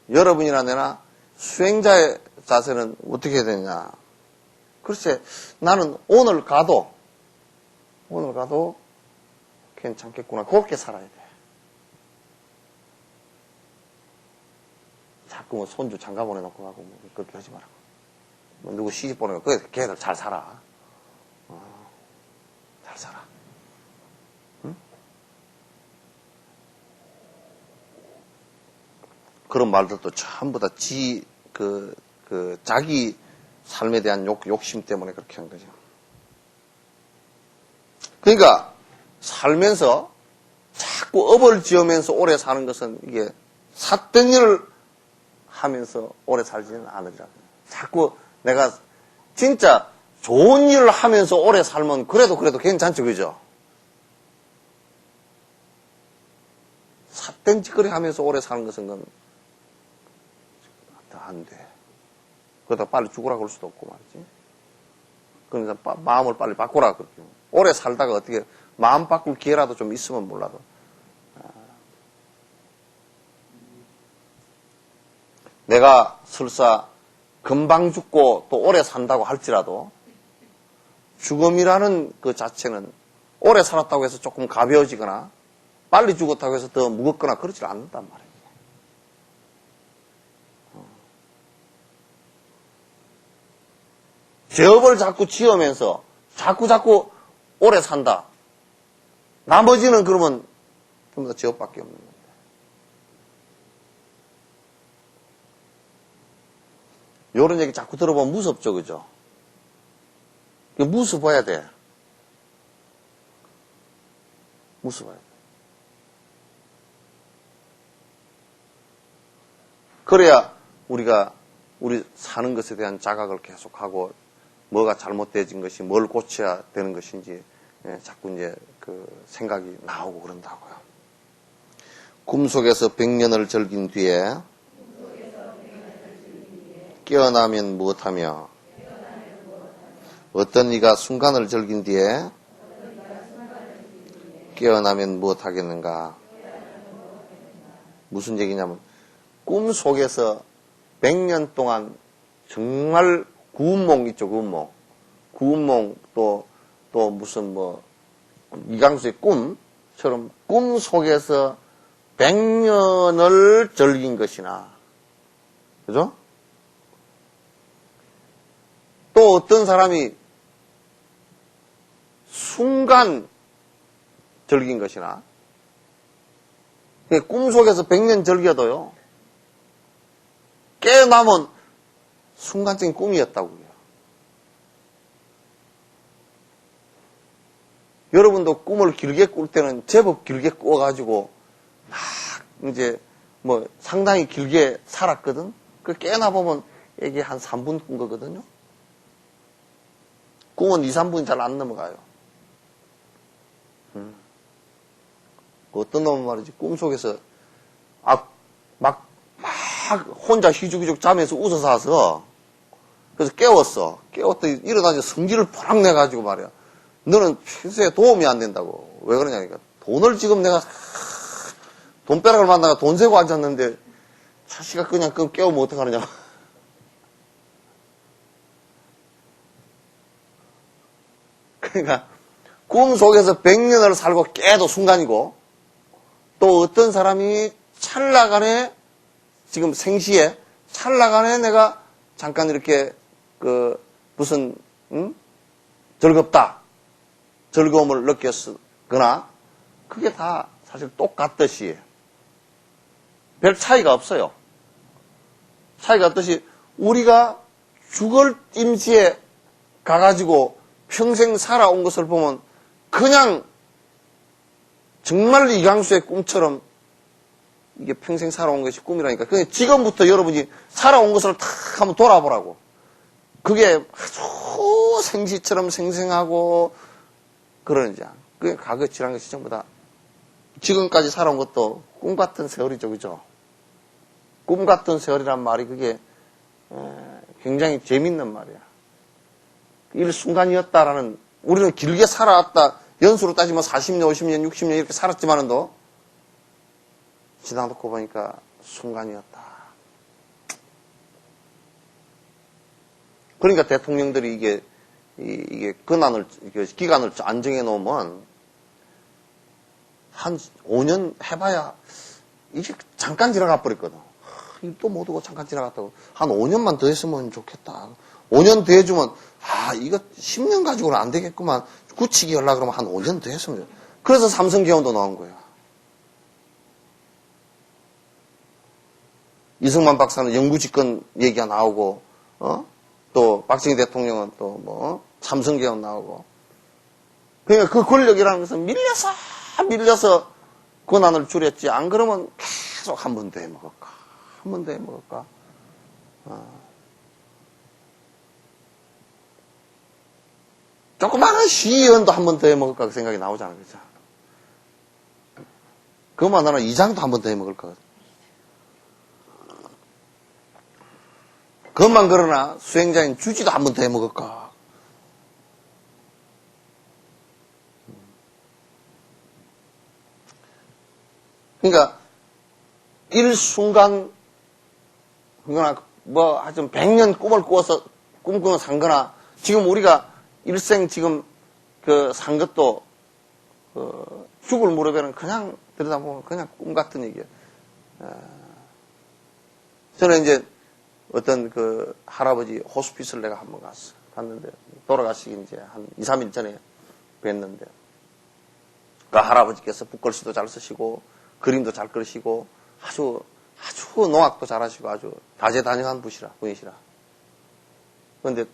여러분이나 내나 수행자의 자세는 어떻게 해야 되냐. 글쎄, 나는 오늘 가도 괜찮겠구나. 그렇게 살아야 돼. 자꾸 뭐 손주 장가 보내놓고 가고, 뭐 그렇게 하지 말라고. 뭐 누구 시집 보내고, 걔들 잘 살아. 잘 살아. 응? 그런 말들도 전부 다 자기 삶에 대한 욕심 때문에 그렇게 한 거죠. 그러니까, 살면서 자꾸 업을 지으면서 오래 사는 것은 이게 삿된 일을 하면서 오래 살지는 않으리라고. 자꾸 내가 진짜 좋은 일을 하면서 오래 살면 그래도 괜찮죠, 그죠? 삿된 짓거리 하면서 오래 사는 것은 안 돼. 그러다 빨리 죽으라 그럴 수도 없고 말이지. 그러니까 마음을 빨리 바꾸라 그렇게. 오래 살다가 어떻게 마음 바꿀 기회라도 좀 있으면 몰라도. 내가 설사 금방 죽고 또 오래 산다고 할지라도 죽음이라는 그 자체는 오래 살았다고 해서 조금 가벼워지거나 빨리 죽었다고 해서 더 무겁거나 그러지 않는단 말이에요. 죄업을 자꾸 지으면서 자꾸 오래 산다. 나머지는 그러면 전부 다 죄업밖에 없는 겁니다. 이런 얘기 자꾸 들어보면 무섭죠, 그죠? 무서워야 돼. 무서워야 돼. 그래야 우리 사는 것에 대한 자각을 계속하고 뭐가 잘못되어진 것이 뭘 고쳐야 되는 것인지 자꾸 이제 그 생각이 나오고 그런다고요. 꿈속에서 100년을 즐긴 뒤에 깨어나면 무엇하며 어떤 이가 순간을 즐긴 뒤에 깨어나면 무엇하겠는가. 무슨 얘기냐면 꿈속에서 100년 동안 정말 구운몽 있죠, 구운몽. 구운몽 또 무슨 이강수의 꿈처럼 꿈속에서 100년을 즐긴 것이나, 그죠? 또 어떤 사람이 순간 즐긴 것이나, 꿈속에서 100년 즐겨도요, 깨어나면 순간적인 꿈이었다고요. 여러분도 꿈을 길게 꿀 때는 제법 길게 꾸어가지고 막 이제 상당히 길게 살았거든. 그 깨어나 보면 이게 한 3분 꾼 거거든요. 꿈은 2, 3분이 잘 안 넘어가요. 어떤 놈은 말이지 꿈속에서 막 혼자 희죽희죽 잠에서 웃어서 그래서 깨웠더니 일어나서 성질을 팍 내가지고 말이야. 너는 평소에 도움이 안 된다고. 왜 그러냐니까. 돈을 지금 내가 돈벼락을 만나가 돈 세고 앉았는데 자식아 그냥 깨우면 어떡하느냐. 그러니까 꿈속에서 100년을 살고 깨도 순간이고 또 어떤 사람이 찰나간에 지금 생시에 찰나간에 내가 잠깐 이렇게 무슨 즐거움을 느꼈거나 그게 다 사실 똑같듯이 별 차이가 없어요. 차이가 없듯이 우리가 죽을 임시에 가가지고 평생 살아온 것을 보면 그냥 정말 이강수의 꿈처럼 이게 평생 살아온 것이 꿈이라니까. 그냥 지금부터 여러분이 살아온 것을 탁 한번 돌아보라고. 그게 아주 생시처럼 생생하고 그러는지. 그게 과거 지난 것이 전부 다 지금까지 살아온 것도 꿈 같은 세월이죠, 그죠? 꿈 같은 세월이란 말이 그게 굉장히 재밌는 말이야. 일순간이었다라는, 우리는 길게 살아왔다. 연수로 따지면 40년, 50년, 60년 이렇게 살았지만은도 지나놓고 보니까 순간이었다. 그러니까 대통령들이 이게 기간을 안 정해 놓으면 한 5년 해봐야 이게 잠깐 지나가 버렸거든. 또 못 오고 잠깐 지나갔다고. 한 5년만 더 했으면 좋겠다. 5년 더 해주면, 이거 10년 가지고는 안 되겠구만. 굳히기 하려고 그러면 한 5년 더 했으면 좋겠다. 그래서 삼성개헌도 나온 거야. 이승만 박사는 영구집권 얘기가 나오고, 또 박정희 대통령은 또 삼성개헌 나오고. 그러니까 그 권력이라는 것은 밀려서 권한을 줄였지. 안 그러면 계속 한 번 더 해먹을까. 한 번 더 해먹을까. 조그마한 시의원도 한 번 더 해먹을까 그 생각이 나오잖아. 그죠? 그것만 나는 이장도 한 번 더 해먹을까. 그것만 그러나 수행자인 주지도 한 번 더 해먹을까. 그러니까 일순간 그러나 하여튼 100년 꿈을 꿈꾸며 산 거나 지금 우리가 일생 지금 산 것도 죽을 무렵에는 그냥 들여다보면 그냥 꿈 같은 얘기예요. 저는 이제 어떤 할아버지 호스피스를 내가 한번 갔는데 돌아가시기 이제 한 2, 3일 전에 뵀는데 그 할아버지께서 붓글씨도 잘 쓰시고 그림도 잘 그리시고 아주 농악도 잘하시고 아주 다재다능한 분이시라. 그런데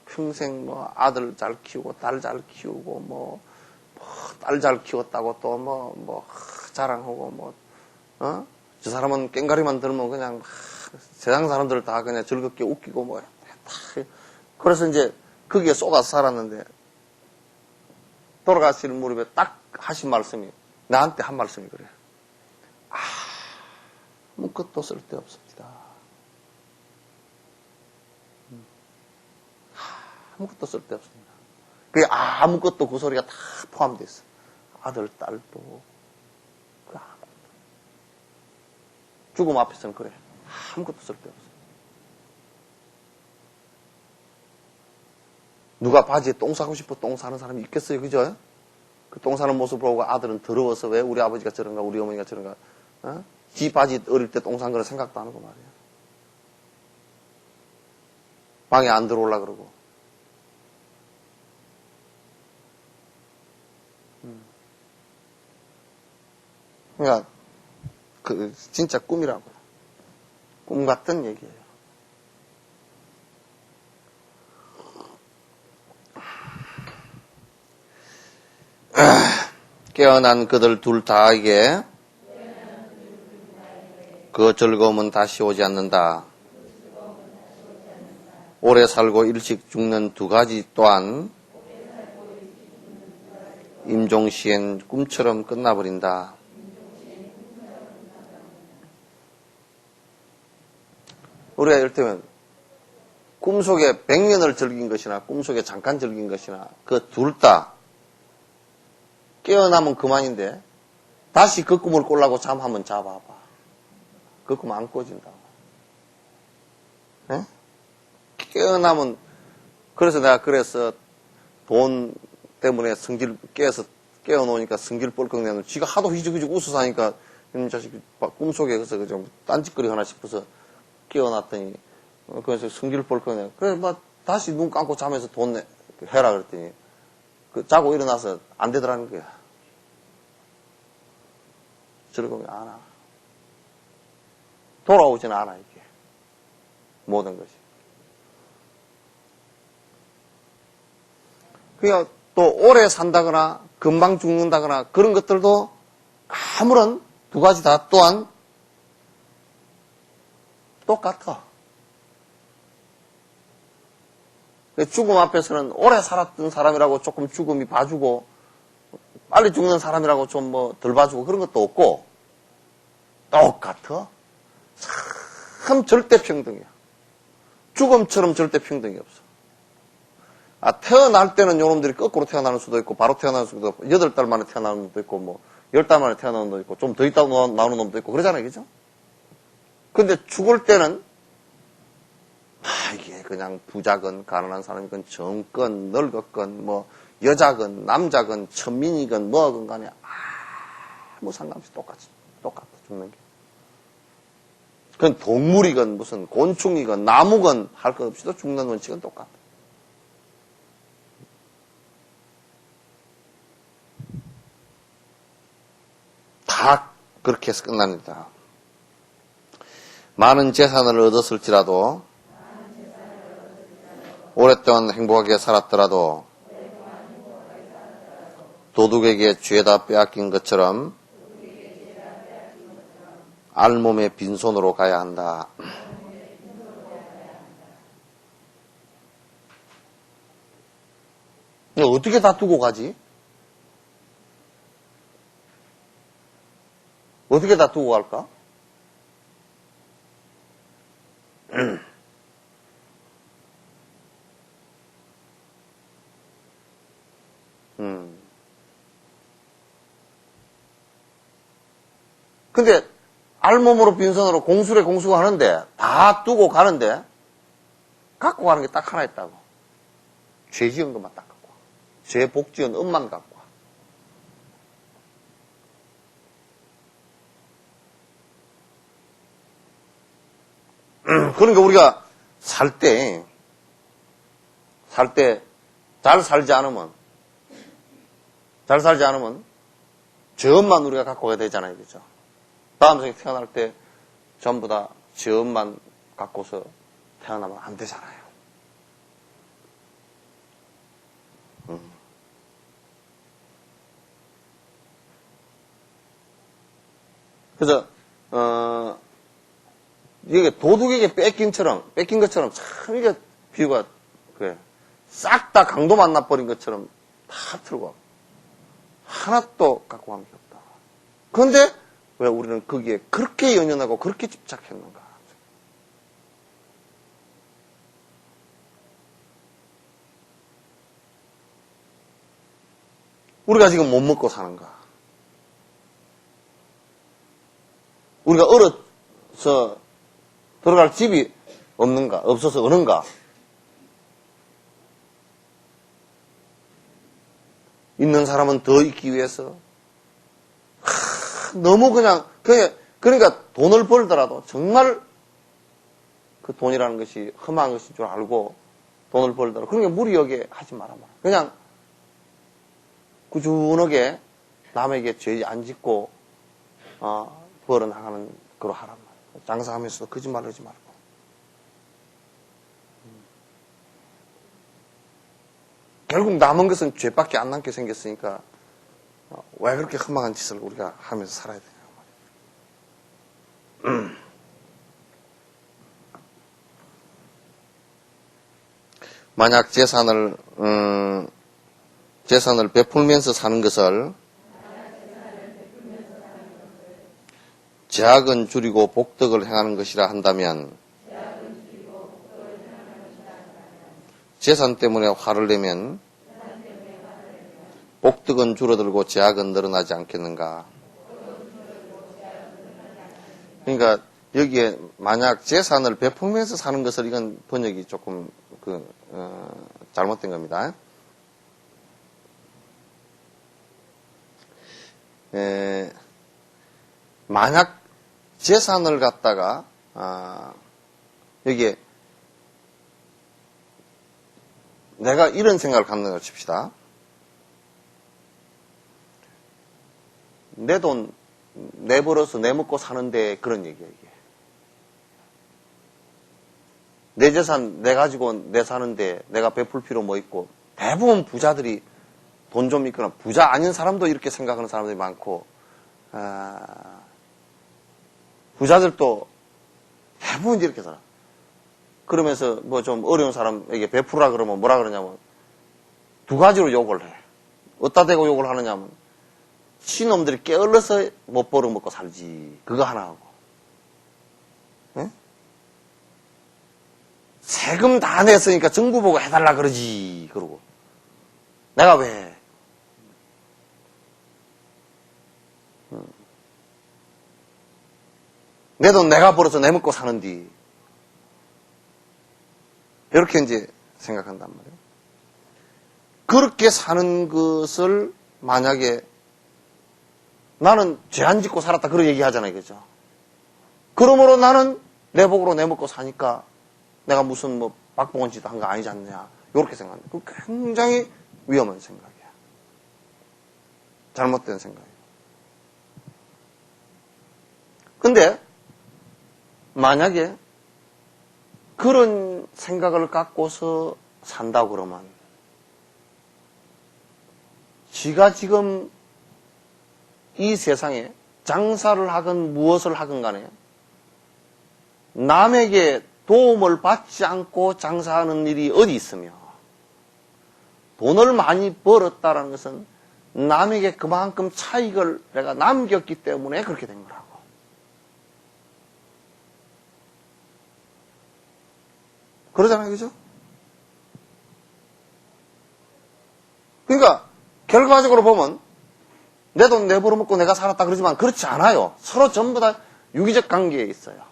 평생 아들 잘 키우고 딸 잘 키우고 딸 잘 키웠다고 또 자랑하고 저 사람은 깽가리만 들으면 그냥 세상 사람들 다 그냥 즐겁게 웃기고 그래서 이제 거기에 쏟아서 살았는데 돌아가시는 무렵에 딱 하신 말씀이 나한테 한 말씀이 그래요. 아무것도 쓸데없습니다. 아무것도 쓸데없습니다. 그게 아무것도 그 소리가 다 포함되어 있어. 아들, 딸도. 죽음 앞에서는 그래. 아무것도 쓸데없어. 누가 바지에 똥 싸고 싶어 똥 싸는 사람이 있겠어요? 그죠? 그 똥 싸는 모습을 보고 아들은 더러워서 왜 우리 아버지가 저런가 우리 어머니가 저런가 지 바지 어릴 때 똥 싼 거는 생각도 안 하고 말이야. 방에 안 들어오려고 그러고. 그러니까 진짜 꿈이라고. 꿈 같은 얘기예요. 깨어난 그들 둘 다에게 그 즐거움은 다시 오지 않는다. 오래 살고 일찍 죽는 두 가지 또한 임종시엔 꿈처럼 끝나버린다. 우리가 이를테면 꿈속에 100년을 즐긴 것이나 꿈속에 잠깐 즐긴 것이나 그 둘 다 깨어나면 그만인데 다시 그 꿈을 꾸려고 잠 한번 자봐봐. 그 꿈 안 꿔진다. 네? 깨어나면 그래서 내가 돈 때문에 깨어놓으니까 성질 뻘컥 내는 지가 하도 휘죽휘죽 웃어서 하니까 이놈 자식 꿈속에 그래서 좀 딴짓거리 하나 싶어서 깨어났더니 그래서 성질 뻘컥 내고 그래 다시 눈 감고 자면서 돈 해라 그랬더니 자고 일어나서 안 되더라는 거야. 즐거움이 안 와. 돌아오지는 않아 이게 모든 것이. 그러니까 또 오래 산다거나 금방 죽는다거나 그런 것들도 아무런 두 가지 다 또한 똑같아. 죽음 앞에서는 오래 살았던 사람이라고 조금 죽음이 봐주고 빨리 죽는 사람이라고 좀 덜 봐주고 그런 것도 없고 똑같아. 참 절대 평등이야. 죽음처럼 절대 평등이 없어. 태어날 때는 요놈들이 거꾸로 태어나는 수도 있고 바로 태어나는 수도 있고 8달 만에 태어나는 놈도 있고 10달 만에 태어나는 놈도 있고 좀 더 있다 나오는 놈도 있고 그러잖아요. 그죠? 근데 죽을 때는 이게 그냥 부자건 가난한 사람이건 젊건 늙었건 뭐 여자건 남자건 천민이건 뭐건 간에 아무 상관없이 똑같아 죽는 게. 그건 동물이건 무슨 곤충이건 나무건 할 것 없이도 죽는 원칙은 똑같아. 다 그렇게 해서 끝납니다. 많은 재산을 얻었을지라도 오랫동안 행복하게 살았더라도 도둑에게 죄다 빼앗긴 것처럼 알몸에 빈손으로 가야 한다. 어떻게 다 두고 가지? 어떻게 다 두고 갈까? 근데 알몸으로 빈손으로 공수래 공수고 하는데 다 두고 가는데 갖고 가는 게 딱 하나 있다고. 죄 지은 것만 딱 갖고 와. 죄 복 지은 음만 갖고 와. 그러니까 우리가 살 때 잘 살지 않으면 죄업만 우리가 갖고 가야 되잖아요. 그죠? 다음 생에 태어날 때 전부 다 죄업만 갖고서 태어나면 안 되잖아요. 그래서 이게 도둑에게 뺏긴 것처럼 참 이게 비유가 그래. 싹 다 강도 만나버린 것처럼 다 틀고 하나도 갖고 간 게 없다. 그런데 왜 우리는 거기에 그렇게 연연하고 그렇게 집착했는가? 우리가 지금 못 먹고 사는가? 우리가 얼어서 들어갈 집이 없는가? 없어서 어는가? 있는 사람은 더 있기 위해서 너무 그러니까 돈을 벌더라도 정말 그 돈이라는 것이 험한 것인 줄 알고 돈을 벌더라도 그러니까 무리하게 하지 마라. 그냥 꾸준하게 남에게 죄 안 짓고 벌어나가는 거로 하란 말이야. 장사하면서도 거짓말 하지 말고. 결국 남은 것은 죄밖에 안 남게 생겼으니까 왜 그렇게 험악한 짓을 우리가 하면서 살아야 되냐 말이야. 만약 재산을 베풀면서 사는 것을 제약은 줄이고 복덕을 행하는 것이라 한다면 재산 때문에 화를 내면 복덕은 줄어들고 제약은 늘어나지 않겠는가. 그러니까 여기에 만약 재산을 베풀면서 사는 것을 이건 번역이 조금 잘못된 겁니다. 만약 재산을 갖다가 여기에 내가 이런 생각을 갖는 걸 칩시다. 내 돈 내벌어서 내먹고 사는데 그런 얘기야 이게. 내 재산 내 가지고 내 사는데 내가 베풀 필요 뭐 있고. 대부분 부자들이 돈 좀 있거나 부자 아닌 사람도 이렇게 생각하는 사람들이 많고 부자들도 대부분 이렇게 살아. 그러면서 뭐 좀 어려운 사람에게 베풀라 그러면 뭐라 그러냐면 두 가지로 욕을 해. 어디다 대고 욕을 하느냐면 신놈들이 게을러서 못 벌어먹고 살지. 그거 하나 하고. 네? 세금 다 냈으니까 정부 보고 해달라 그러지. 그러고. 내가 왜? 내 돈 내가 벌어서 내먹고 사는디. 이렇게 이제 생각한단 말이에요. 그렇게 사는 것을 만약에 나는 죄 안 짓고 살았다 그런 얘기 하잖아요. 그죠? 그러므로 나는 내 복으로 내 먹고 사니까 내가 무슨 뭐 박봉원 짓도 한 거 아니지 않느냐. 이렇게 생각합니다. 그 굉장히 위험한 생각이야. 잘못된 생각이에요. 근데 만약에 그런 생각을 갖고서 산다고 그러면 지가 지금 이 세상에 장사를 하건 무엇을 하건 간에 남에게 도움을 받지 않고 장사하는 일이 어디 있으며 돈을 많이 벌었다는 것은 남에게 그만큼 차익을 내가 남겼기 때문에 그렇게 된 거라고. 그러잖아요. 그죠? 그러니까 결과적으로 보면 내 돈 내 벌어먹고 내가 살았다 그러지만 그렇지 않아요. 서로 전부 다 유기적 관계에 있어요.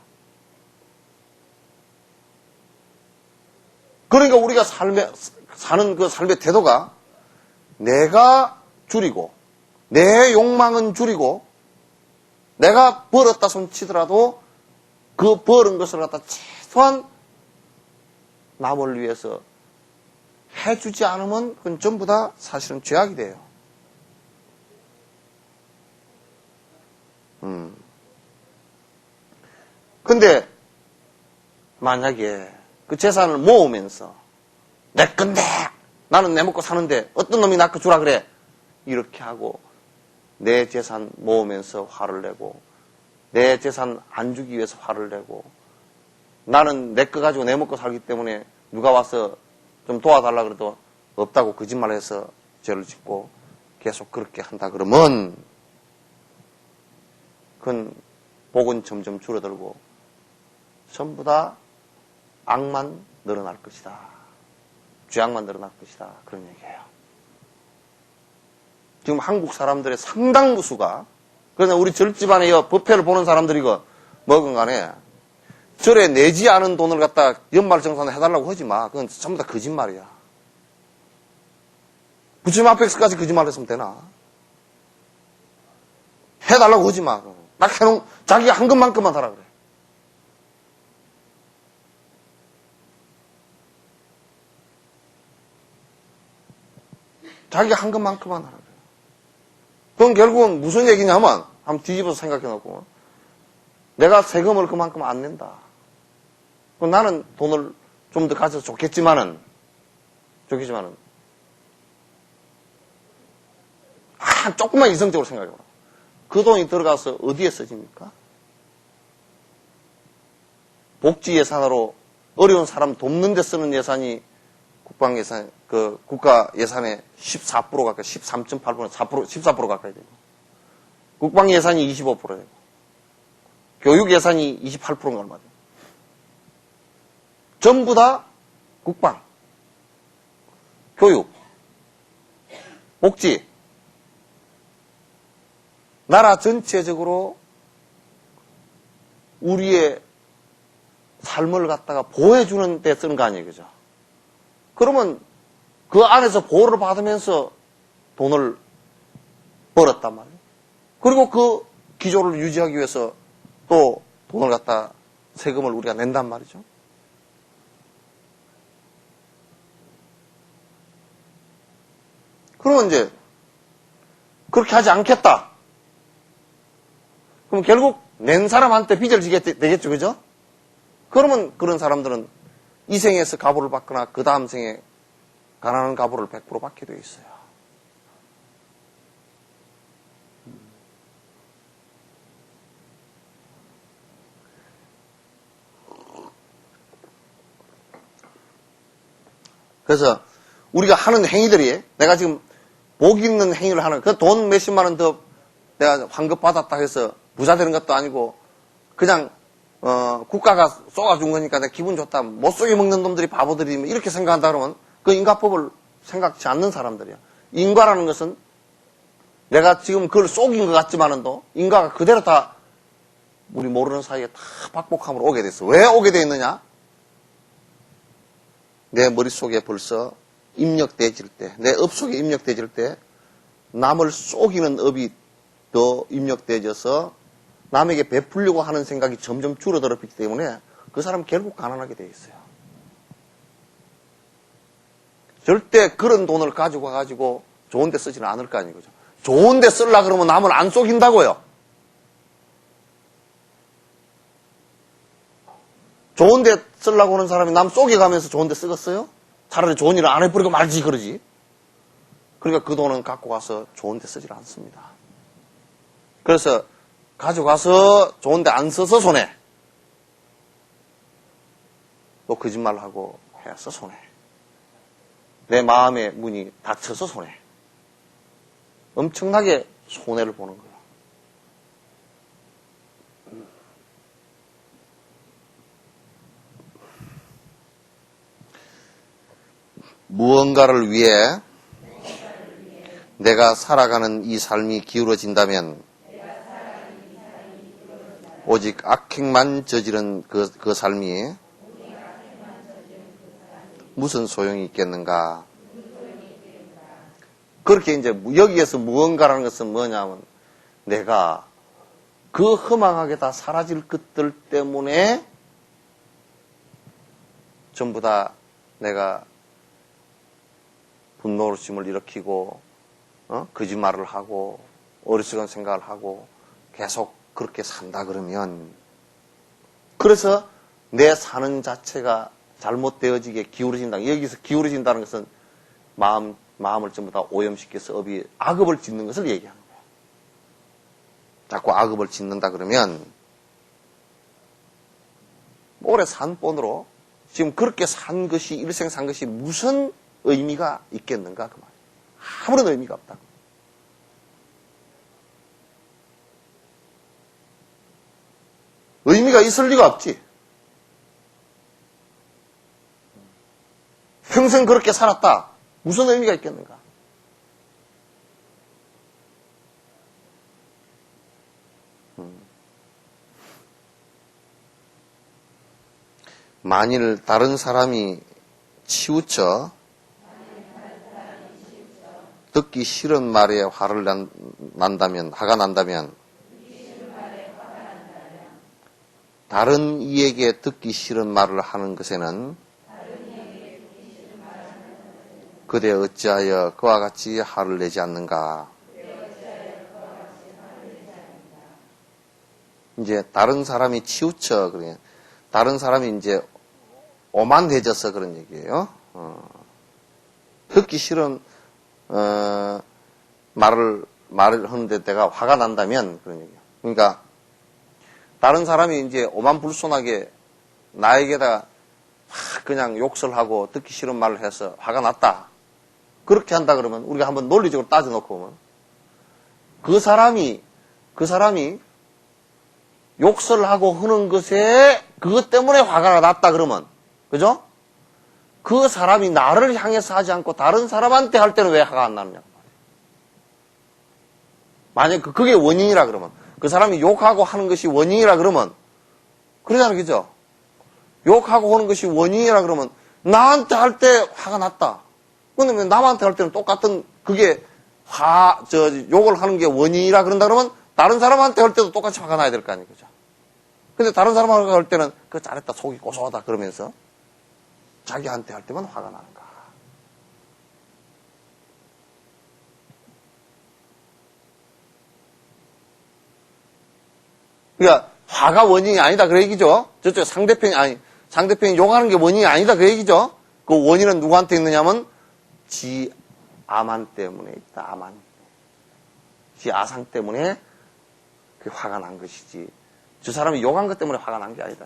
그러니까 우리가 사는 그 삶의 태도가 내가 줄이고 내 욕망은 줄이고 내가 벌었다 손치더라도 그 벌은 것을 갖다 최소한 남을 위해서 해주지 않으면 그건 전부 다 사실은 죄악이 돼요. 근데 만약에 그 재산을 모으면서 내 건데 나는 내 먹고 사는데 어떤 놈이 나 거 주라 그래 이렇게 하고 내 재산 모으면서 화를 내고 내 재산 안 주기 위해서 화를 내고 나는 내 거 가지고 내 먹고 살기 때문에 누가 와서 좀 도와달라 그래도 없다고 거짓말해서 죄를 짓고 계속 그렇게 한다 그러면 그건 복은 점점 줄어들고 전부 다 악만 늘어날 것이다. 죄악만 늘어날 것이다. 그런 얘기예요. 지금 한국 사람들의 상당부수가 그러나 우리 절집안에 법회를 보는 사람들이고 뭐건 간에 절에 내지 않은 돈을 갖다 연말정산을 해달라고 하지 마. 그건 전부 다 거짓말이야. 부처님 앞에서까지 거짓말 했으면 되나? 해달라고 하지 마. 딱 해놓은 자기가 한 것만큼만 하라 그래. 자기가 한 것만큼만 하라 그래. 그건 결국은 무슨 얘기냐면 한번 뒤집어서 생각해놓고 내가 세금을 그만큼 안 낸다. 그럼 나는 돈을 좀 더 가져서 좋겠지만은 조금만 이성적으로 생각해보라. 그 돈이 들어가서 어디에 써집니까? 복지 예산으로 어려운 사람 돕는 데 쓰는 예산이 국방 예산, 그 국가 예산의 14% 가까이, 13.8%, 14% 가까이 되고, 국방 예산이 25% 되고, 교육 예산이 28%인가 얼마 돼요. 전부 다 국방, 교육, 복지, 나라 전체적으로 우리의 삶을 갖다가 보호해주는 데 쓰는 거 아니에요, 그죠? 그러면 그 안에서 보호를 받으면서 돈을 벌었단 말이에요. 그리고 그 기조를 유지하기 위해서 또 돈을 갖다 세금을 우리가 낸단 말이죠. 그러면 이제 그렇게 하지 않겠다. 그럼 결국 낸 사람한테 빚을 지게 되겠죠, 그죠? 그러면 그런 사람들은 이 생에서 가보를 받거나 그 다음 생에 가난한 가보를 100% 받게 되어 있어요. 그래서 우리가 하는 행위들이 내가 지금 복 있는 행위를 하는 그 돈 몇십만 원 더 내가 환급 받았다 해서 부자 되는 것도 아니고 그냥 국가가 쏘아준 거니까 내가 기분 좋다. 못 쏘게 먹는 놈들이 바보들이 이렇게 생각한다 그러면 그 인과법을 생각지 않는 사람들이야. 인과라는 것은 내가 지금 그걸 쏘긴 것 같지만은도 인과가 그대로 다 우리 모르는 사이에 다 박복함으로 오게 됐어. 왜 오게 돼 있느냐? 내 머릿속에 벌써 입력되질 때, 내 업 속에 입력되질 때 남을 속이는 업이 더 입력되어져서 남에게 베풀려고 하는 생각이 점점 줄어들었기 때문에 그 사람 결국 가난하게 돼 있어요. 절대 그런 돈을 가지고 가지고 좋은 데 쓰지는 않을 거 아니에요. 좋은 데 쓰려고 그러면 남을 안 속인다고요. 좋은 데 쓰려고 하는 사람이 남 속여가면서 좋은 데 쓰겠어요? 차라리 좋은 일을 안 해버리고 말지 그러지. 그러니까 그 돈은 갖고 가서 좋은 데 쓰질 않습니다. 그래서 가져가서 좋은 데 안 써서 손해. 또 거짓말하고 해서 손해. 내 마음의 문이 닫혀서 손해. 엄청나게 손해를 보는 거예요. 무언가를 위해 내가 살아가는 이 삶이 기울어진다면 오직 악행만 저지른 그 삶이 무슨 소용이 있겠는가. 그렇게 이제 여기에서 무언가라는 것은 뭐냐면 내가 그 허망하게 다 사라질 것들 때문에 전부 다 내가 분노심을 일으키고 거짓말을 하고 어리석은 생각을 하고 계속 그렇게 산다 그러면 그래서 내 사는 자체가 잘못되어지게 기울어진다. 여기서 기울어진다는 것은 마음을 전부 다 오염시켜서 악업을 짓는 것을 얘기하는 거예요. 자꾸 악업을 짓는다 그러면 오래 산 본으로 지금 그렇게 산 것이 일생 산 것이 무슨 의미가 있겠는가 그 말이에요. 아무런 의미가 없다. 의미가 있을 리가 없지. 평생 그렇게 살았다. 무슨 의미가 있겠는가? 만일 다른 사람이 치우쳐 듣기 싫은 말에 화가 난다면 다른 이에게 듣기 싫은 말을 하는 것에는 그대 어찌하여 그와 같이 화를 내지 않는가. 이제 다른 사람이 치우쳐 그래. 다른 사람이 이제 오만해져서 그런 얘기예요. 듣기 싫은 말을 하는데 내가 화가 난다면 그런 얘기예요. 그러니까 다른 사람이 이제 오만불손하게 나에게다 그냥 욕설하고 듣기 싫은 말을 해서 화가 났다. 그렇게 한다 그러면 우리가 한번 논리적으로 따져놓고 보면 그 사람이 욕설하고 하는 것에 그것 때문에 화가 났다 그러면 그죠? 그 사람이 나를 향해서 하지 않고 다른 사람한테 할 때는 왜 화가 안 나느냐. 만약 그게 원인이라 그러면 그 사람이 욕하고 하는 것이 원인이라 그러면 그러잖아요. 그죠? 욕하고 하는 것이 원인이라 그러면 나한테 할 때 화가 났다. 근데 왜 남한테 할 때는 똑같은 그게 욕을 하는 게 원인이라 그런다 그러면 다른 사람한테 할 때도 똑같이 화가 나야 될 거 아니에요. 그죠? 근데 다른 사람한테 할 때는 그거 잘했다. 속이 고소하다. 그러면서 자기한테 할 때만 화가 나는가. 그러니까 화가 원인이 아니다. 그 얘기죠. 저쪽 상대편이 욕하는 게 원인이 아니다. 그 얘기죠. 그 원인은 누구한테 있느냐면 지 아만 때문에 있다. 아만. 지 아상 때문에 그 화가 난 것이지. 저 사람이 욕한 것 때문에 화가 난 게 아니다.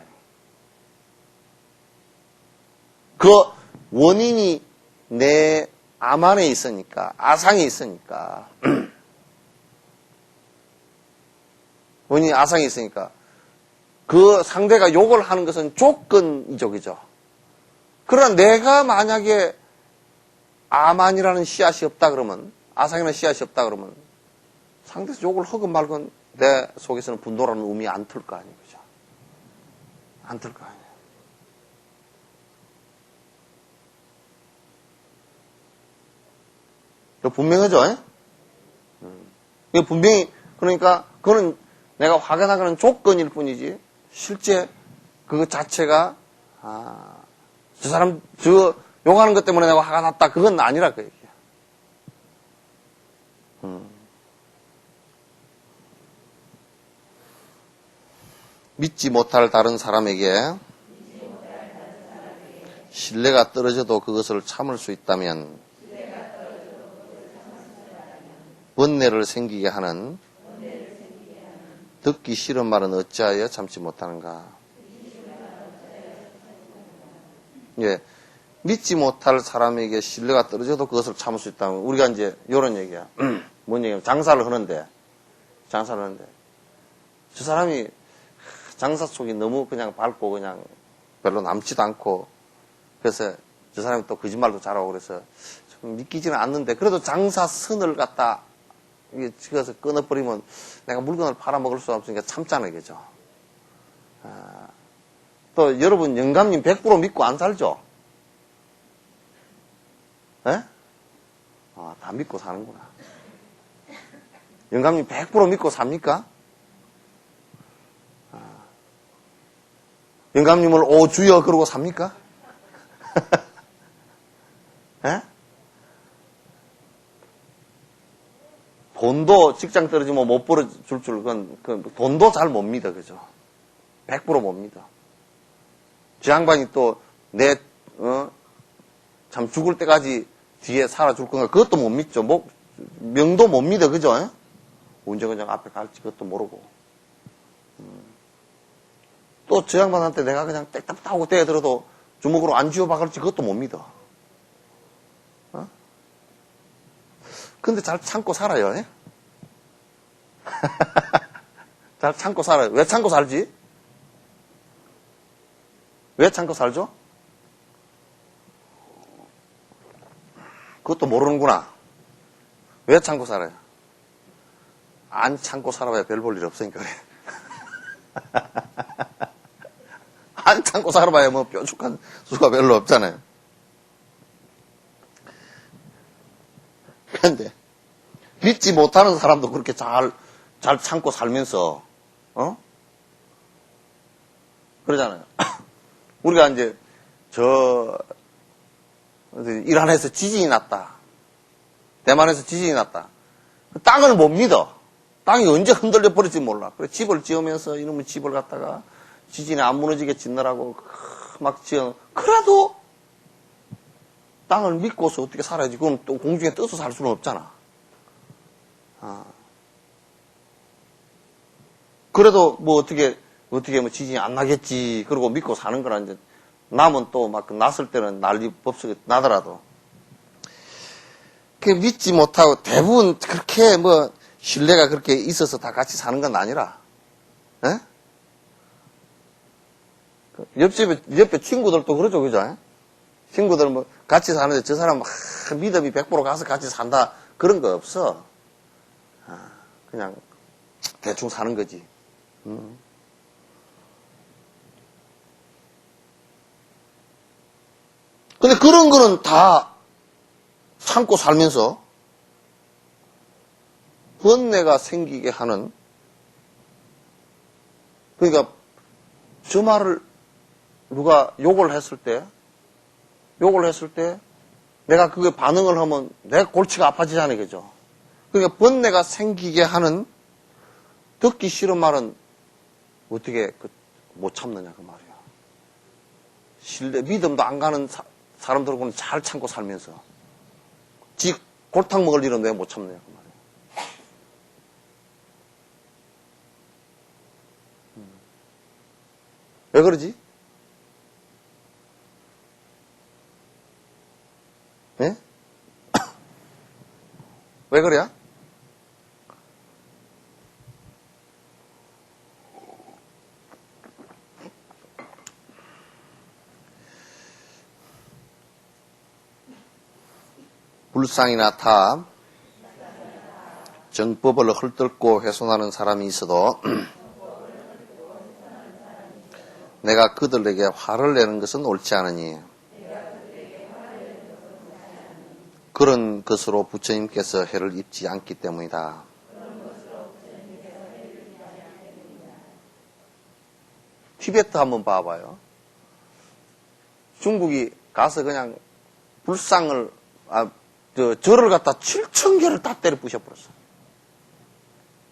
그 원인이 내 암 안에 있으니까, 아상에 있으니까. 원인이 아상에 있으니까. 그 상대가 욕을 하는 것은 조건이죠, 그죠? 그러나 내가 만약에 아만이라는 씨앗이 없다 그러면, 아상이라는 씨앗이 없다 그러면, 상대에서 욕을 하건 말건 내 속에서는 분노라는 음이 안 틀 거 아니에요, 그죠? 안 틀 거 아니에요. 분명하죠? 이거 분명히, 그러니까, 그거는 내가 확인하기는 조건일 뿐이지, 실제 그 자체가, 저 사람, 욕하는 것 때문에 내가 화가 났다. 그건 아니라 그 얘기야. 믿지 못할 다른 사람에게 신뢰가 떨어져도 그것을 참을 수 있다면 번뇌를 생기게 하는 듣기 싫은 말은 어찌하여 참지 못하는가. 예, 믿지 못할 사람에게 신뢰가 떨어져도 그것을 참을 수 있다면 우리가 이제 이런 얘기야. 뭔 얘기야? 장사를 하는데 저 사람이 장사 속이 너무 그냥 밝고 그냥 별로 남지도 않고 그래서 저 사람이 또 거짓말도 잘하고 그래서 좀 믿기지는 않는데 그래도 장사 선을 갖다 이게 찍어서 끊어버리면 내가 물건을 팔아먹을 수 없으니까 참잖아요, 그죠? 또 여러분 영감님 100% 믿고 안 살죠? 예? 다 믿고 사는구나. 영감님 100% 믿고 삽니까? 영감님을 오 주여 그러고 삽니까? 예? 돈도 직장 떨어지면 못 벌어줄 줄, 그건 돈도 잘 못 믿어, 그죠? 100% 못 믿어. 저 양반이 또, 참 죽을 때까지 뒤에 살아줄 건가, 그것도 못 믿죠. 명도 못 믿어, 그죠? 언제 그냥 앞에 갈지 그것도 모르고. 또 저 양반한테 내가 그냥 땡딱 따고 떼들어도 주먹으로 안 쥐어박을지 그것도 못 믿어. 근데 잘 참고 살아요. 예? 잘 참고 살아요. 왜 참고 살지? 왜 참고 살죠? 그것도 모르는구나. 왜 참고 살아요? 안 참고 살아봐야 별 볼 일 없으니까 그래. 안 참고 살아봐야 뭐 뾰족한 수가 별로 없잖아요. 그런데 믿지 못하는 사람도 그렇게 잘 참고 살면서 그러잖아요. 우리가 이제 이란에서 지진이 났다. 대만에서 지진이 났다. 땅을 못 믿어. 땅이 언제 흔들려 버릴지 몰라. 그래 집을 지으면서 이놈의 집을 갖다가 지진에 안 무너지게 짓느라고 막 지어. 그래도 땅을 믿고서 어떻게 살아야지. 그건 또 공중에 떠서 살 수는 없잖아. 그래도 뭐 어떻게 뭐 지진이 안 나겠지. 그러고 믿고 사는 거라 이제 남은 또 막 났을 때는 난리 법석이 나더라도. 그 믿지 못하고 대부분 그렇게 뭐 신뢰가 그렇게 있어서 다 같이 사는 건 아니라, 에? 옆에 친구들도 그러죠, 그죠? 친구들 뭐 같이 사는데 저 사람 믿음이 100% 가서 같이 산다 그런 거 없어. 그냥 대충 사는 거지. 근데 그런 거는 다 참고 살면서 번뇌가 생기게 하는, 그러니까 저 말을 누가 욕을 했을 때 내가 그게 반응을 하면 내 골치가 아파지잖아요, 그죠? 그러니까 번뇌가 생기게 하는 듣기 싫은 말은 어떻게 못 참느냐 그 말이야. 신뢰, 믿음도 안 가는 사람들하고는 잘 참고 살면서 지 골탕 먹을 일은 왜 못 참느냐 그 말이야. 왜 그러지? 예? 왜 그래야? 불상이나 타 정법을 헐뜯고 훼손하는 사람이 있어도 내가 그들에게 화를 내는 것은 옳지 않으니 그런 것으로 부처님께서 해를 입지 않기 때문이다. 티베트 한번 봐봐요. 중국이 가서 그냥 불상을, 절을 갖다 7,000개를 다 때려 부셔버렸어.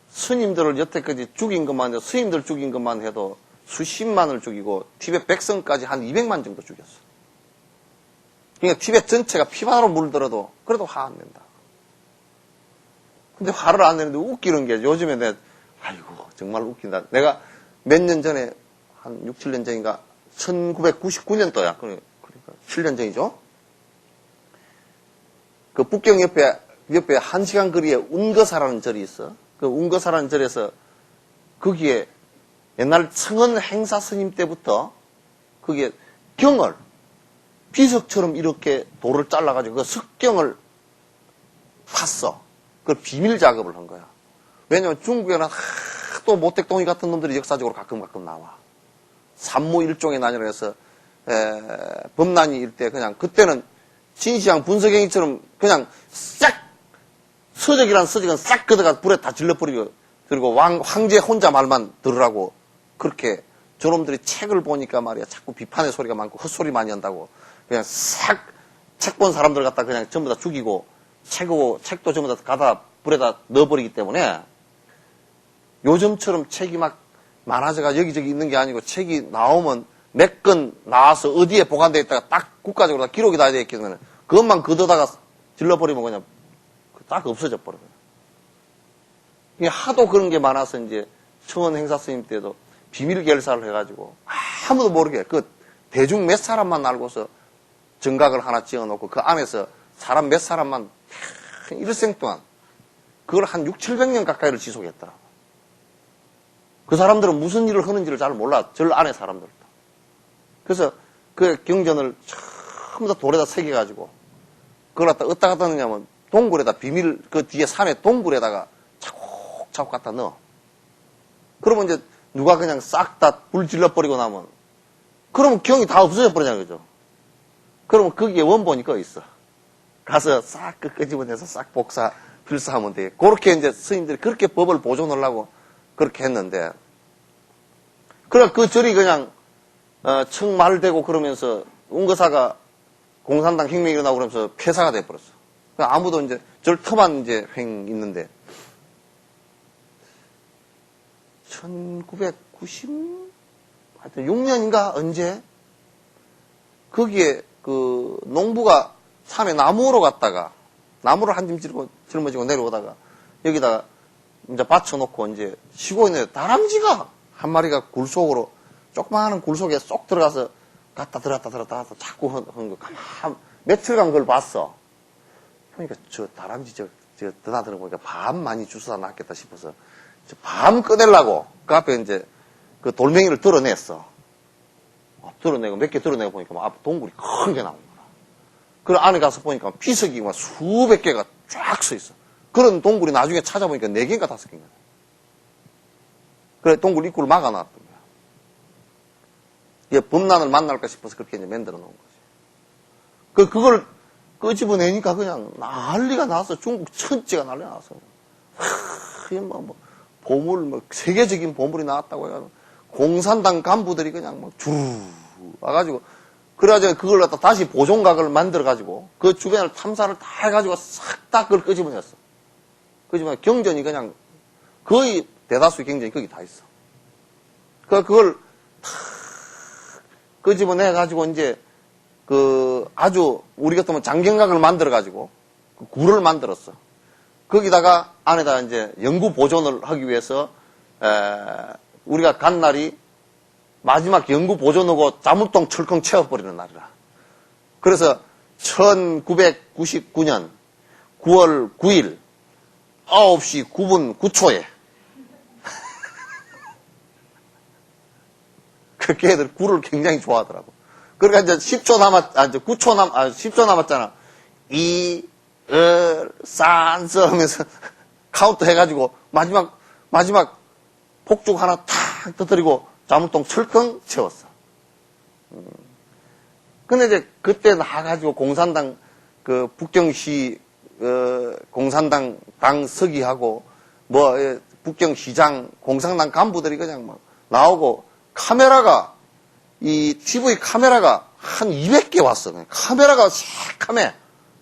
스님들을 여태까지 죽인 것만 해도, 스님들 죽인 것만 해도 수십만을 죽이고, 티베트 백성까지 한 200만 정도 죽였어. 그러니까 티베트 전체가 피바다로 물들어도, 그래도 화 안 낸다. 근데 화를 안 내는데 웃기는 게 요즘에 아이고, 정말 웃긴다. 내가 몇 년 전에, 한 6, 7년 전인가, 1999년도야. 그러니까 7년 전이죠. 그 북경 옆에 1시간 거리에 운거사라는 절이 있어. 그 운거사라는 절에서 거기에 옛날 청원 행사 스님 때부터 거기에 경을 비석처럼 이렇게 돌을 잘라가지고 그 석경을 팠어. 그걸 비밀 작업을 한 거야. 왜냐면 중국에는 또 모택동이 같은 놈들이 역사적으로 가끔 나와. 산무 일종의 난이라 해서 범난이 일때 그냥 그때는 진시황 분석행위처럼 그냥 싹 서적이란 서적은 싹 걷어가 불에 다 질러버리고 그리고 황제 혼자 말만 들으라고 그렇게 저놈들이 책을 보니까 말이야 자꾸 비판의 소리가 많고 헛소리 많이 한다고 그냥 싹 책 본 사람들 갖다 그냥 전부 다 죽이고 책도 전부 다 가다 불에다 넣어버리기 때문에 요즘처럼 책이 막 많아져가 여기저기 있는 게 아니고 책이 나오면 몇 건 나와서 어디에 보관되어 있다가 딱 국가적으로 다 기록이 다 되어 있기 때문에 그것만 걷어다가 질러버리면 그냥 딱 없어져 버려요. 하도 그런 게 많아서 이제 청원 행사 스님 때도 비밀 결사를 해가지고 아무도 모르게 그 대중 몇 사람만 알고서 정각을 하나 지어놓고 그 안에서 사람 몇 사람만 일생 동안 그걸 한 6, 700년 가까이를 지속했더라. 그 사람들은 무슨 일을 하는지를 잘 몰라. 절 안에 사람들도. 그래서 그 경전을 전부 다 돌에다 새겨가지고 그걸 갖다 어디다 갖다 넣냐면 동굴에다 비밀 그 뒤에 산에 동굴에다가 차곡차곡 갖다 넣어. 그러면 이제 누가 그냥 싹 다 불 질러버리고 나면 그러면 경이 다 없어져 버리잖아요. 그죠? 그러면 거기에 원본이 꺼 있어. 가서 싹 끄집어내서 싹 필사하면 돼. 그렇게 이제 스님들이 그렇게 법을 보존하려고 그렇게 했는데 그래 그 절이 그냥 청말되고 그러면서 운거사가 공산당 혁명이 일어나고 그러면서 폐사가 돼버렸어. 아무도 이제 절 터만 이제 횡 있는데 1996년인가 언제 거기에 그 농부가 산에 나무로 갔다가 나무를 한 짐 짊어지고 내려오다가 여기다가 이제 받쳐놓고 이제 쉬고 있는데 다람쥐가 한 마리가 굴 속으로 조그마한 굴 속에 쏙 들어가서 갔다 들었다 자꾸 한 거 가만 며칠간 그걸 봤어. 그러니까 저 다람쥐 저 드나드는 보니까 밤 많이 주워다 놨겠다 싶어서 밤 꺼내려고 그 앞에 이제 그 돌멩이를 드러냈어. 드러내고 몇 개 드러내고 보니까 막 앞에 동굴이 큰 게 나온 거야. 그 안에 가서 보니까 피석이 막 수백 개가 쫙 서 있어. 그런 동굴이 나중에 찾아보니까 4개인가 5개인가. 그래 동굴 입구를 막아놨던 거야. 이게 범난을 만날까 싶어서 그렇게 이제 만들어 놓은 거지. 그걸 끄집어내니까 그냥 난리가 나서 중국 천지가 난리가 나서. 보물, 세계적인 보물이 나왔다고 해가지고 공산당 간부들이 그냥 막 주르 와가지고 그래가지고 그걸 갖다 다시 보존각을 만들어가지고 그 주변을 탐사를 다 해가지고 싹 다 그걸 끄집어냈어. 그지만 경전이 그냥 거의 대다수의 경전이 거기 다 있어. 그걸 탁 끄집어내가지고 이제 그 아주 우리 같으면 장경각을 만들어가지고 그 굴을 만들었어. 거기다가 안에다 이제 영구 보존을 하기 위해서 우리가 간 날이 마지막 영구 보존하고 자물통 철컹 채워버리는 날이라. 그래서 1999년 9월 9일 9시 9분 9초에 그렇게 애들 굴을 굉장히 좋아하더라고. 그러니까 이제 10초 10초 남았잖아. 2, 1, 3, 4 하면서 카운트 해가지고 마지막 폭죽 하나 탁 터뜨리고 자물통 철컹 채웠어. 근데 이제 그때 나가가지고 공산당 그 북경시 공산당 서기하고 뭐 북경시장 공산당 간부들이 그냥 막 나오고 카메라가 이 TV 카메라가 한 200개 왔어. 그냥 카메라가 새카매.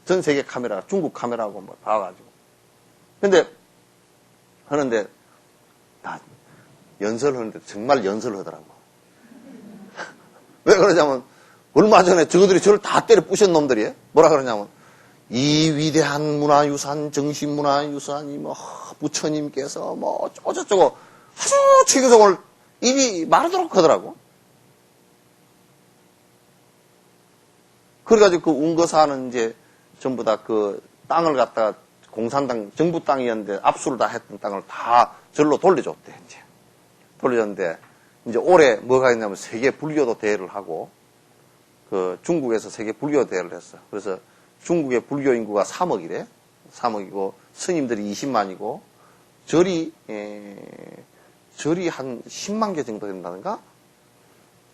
전 세계 카메라, 중국 카메라하고 뭐 다 와가지고. 근데 하는데 나 연설하는데 정말 연설하더라고. 왜 그러냐면 얼마 전에 저들이 저를 다 때려 부신 놈들이 뭐라 그러냐면 이 위대한 문화유산, 정신문화유산이 뭐 부처님께서 뭐 어쩌고저쩌고 아주 체계적으로 입이 마르도록 하더라고. 그래가지고 그 운거사는 이제 전부 다 그 땅을 갖다가 공산당 정부 땅이었는데 압수를 다 했던 땅을 다 절로 돌려줬대. 이제 돌려줬는데 이제 올해 뭐가 있냐면 세계 불교도 대회를 하고 그 중국에서 세계 불교 대회를 했어. 그래서 중국의 불교 인구가 3억이래. 3억이고 스님들이 20만이고 절이 한 10만 개 정도 된다는가?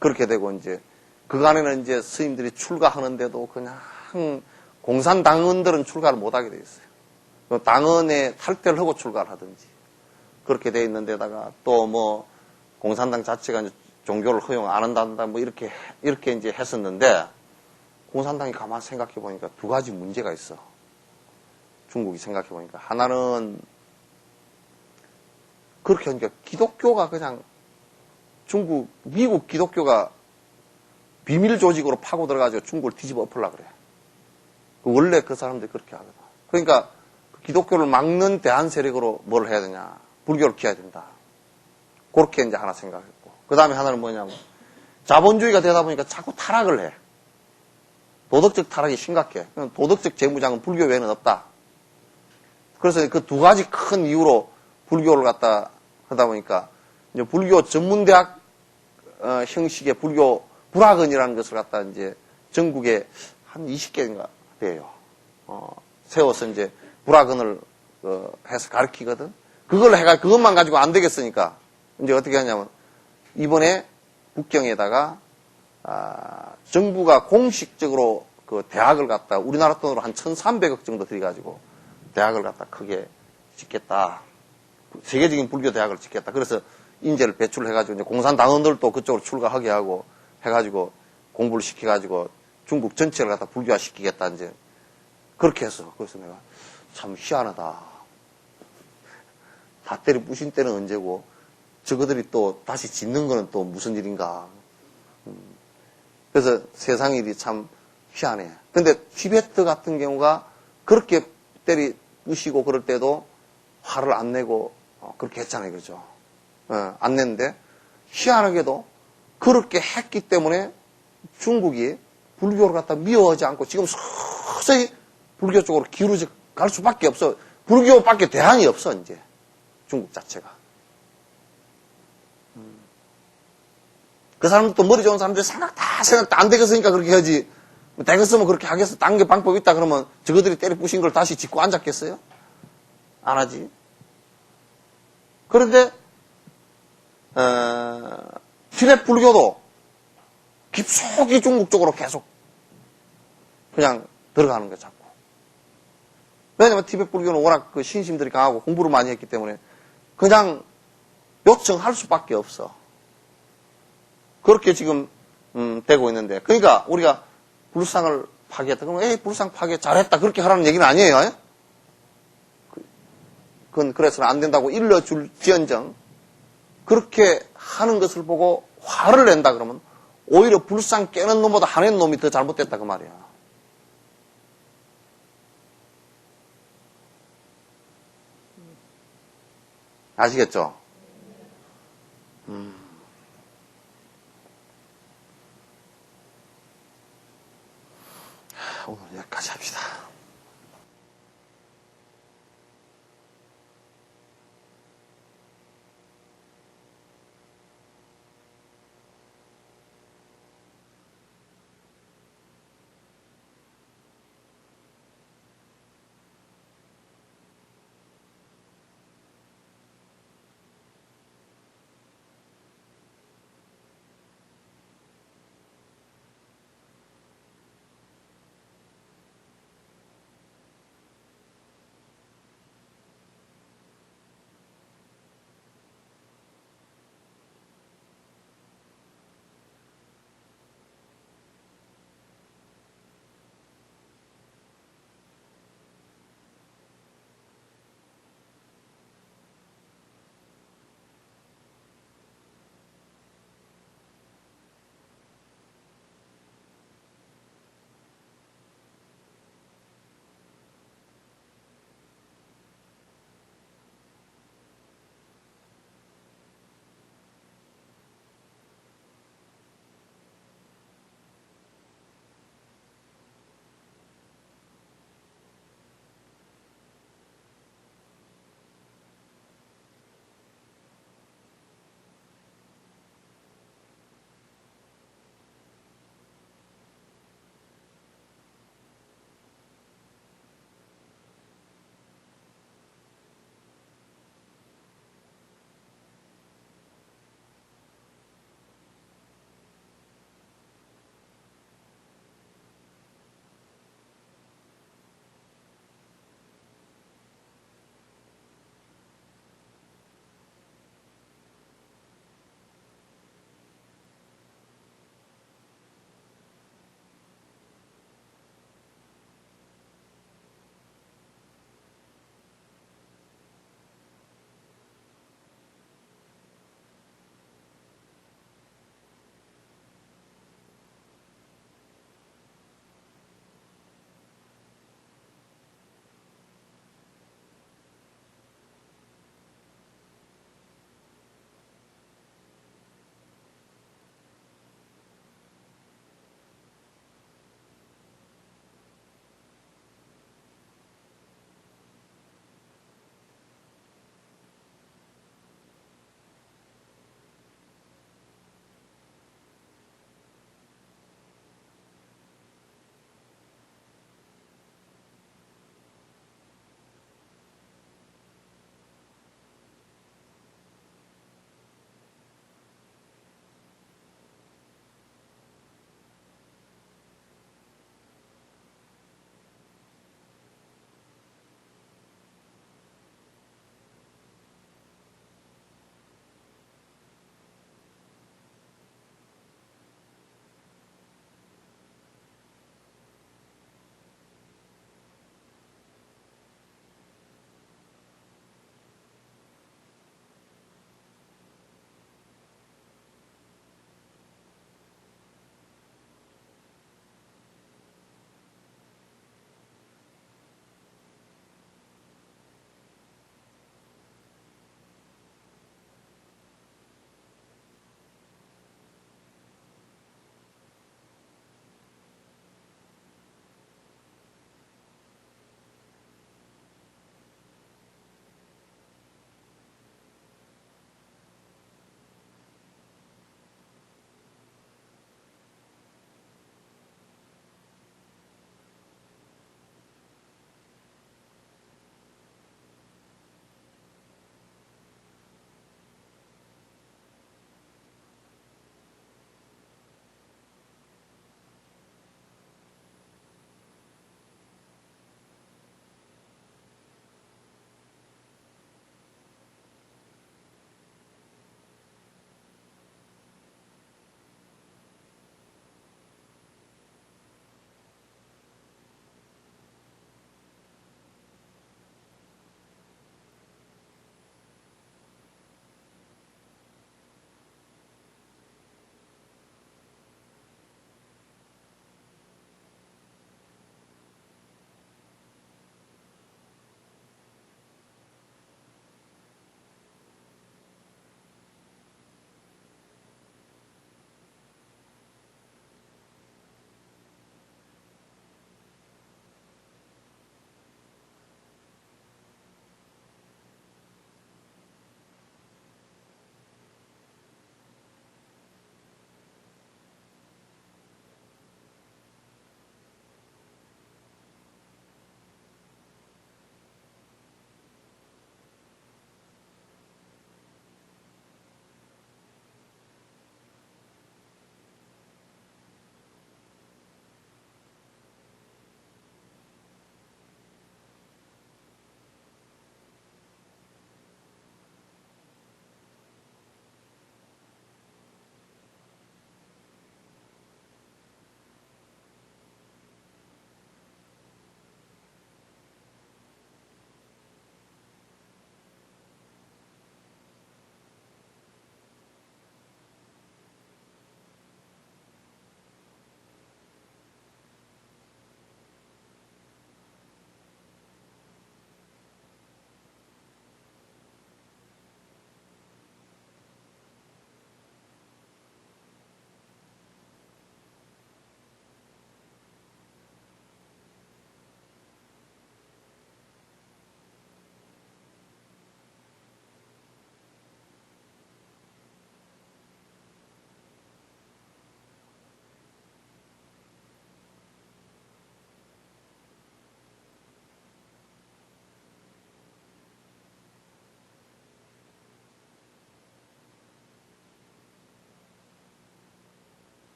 그렇게 되고 이제 그간에는 이제 스님들이 출가하는데도 그냥 공산당원들은 출가를 못하게 돼 있어요. 당원에 탈퇴를 하고 출가를 하든지 그렇게 돼 있는데다가 또 뭐 공산당 자체가 이제 종교를 허용 안 한다 뭐 이렇게 이제 했었는데 공산당이 가만 생각해 보니까 두 가지 문제가 있어. 중국이 생각해 보니까 하나는 그렇게 하니까 기독교가 그냥 미국 기독교가 비밀 조직으로 파고 들어가지고 중국을 뒤집어 엎으려고 그래. 원래 그 사람들이 그렇게 하거든. 그러니까 기독교를 막는 대한 세력으로 뭘 해야 되냐. 불교를 키워야 된다. 그렇게 이제 하나 생각했고. 그 다음에 하나는 뭐냐면 자본주의가 되다 보니까 자꾸 타락을 해. 도덕적 타락이 심각해. 도덕적 재무장은 불교 외에는 없다. 그래서 그 두 가지 큰 이유로 불교를 갖다 하다 보니까 이제 불교 전문대학 형식의 불교 불학원이라는 것을 갖다 이제 전국에 한 20개인가 돼요. 세워서 이제 불학원을 해서 가르치거든. 그것만 가지고 안 되겠으니까 이제 어떻게 하냐면 이번에 북경에다가 정부가 공식적으로 그 대학을 갖다 우리나라 돈으로 한 1,300억 정도 들여가지고 대학을 갖다 크게 짓겠다. 세계적인 불교 대학을 짓겠다. 그래서 인재를 배출해가지고 이제 공산당원들도 그쪽으로 출가하게 하고 해가지고 공부를 시켜가지고 중국 전체를 갖다 불교화 시키겠다 이제 그렇게 했어. 그래서 내가 참 희한하다. 다 때려 부신 때는 언제고 저거들이 또 다시 짓는 거는 또 무슨 일인가. 그래서 세상 일이 참 희한해. 근데 티베트 같은 경우가 그렇게 때리 부시고 그럴 때도 화를 안 내고 그렇게 했잖아요. 그렇죠? 안 냈는데 희한하게도 그렇게 했기 때문에 중국이 불교를 갖다 미워하지 않고 지금 서서히 불교 쪽으로 기울어져 갈 수밖에 없어. 불교밖에 대안이 없어 이제 중국 자체가. 그 사람들도 머리 좋은 사람들이 생각도 안 되겠으니까 그렇게 하지. 되겠으면 그렇게 하겠어. 딴 게 방법이 있다 그러면 저거들이 때려 부신 걸 다시 짚고 앉았겠어요? 안 하지. 그런데 티베트 불교도 깊숙이 중국 쪽으로 계속 그냥 들어가는 거야 자꾸. 왜냐면 티베트 불교는 워낙 그 신심들이 강하고 공부를 많이 했기 때문에 그냥 요청할 수밖에 없어. 그렇게 지금 되고 있는데 그러니까 우리가 불상을 파괴했다 그러면 에이 불상 파괴 잘했다 그렇게 하라는 얘기는 아니에요. 그건 그래서는 안 된다고 일러줄지언정 그렇게 하는 것을 보고 화를 낸다 그러면 오히려 불상 깨는 놈보다 하는 놈이 더 잘못됐다 그 말이야. 아시겠죠?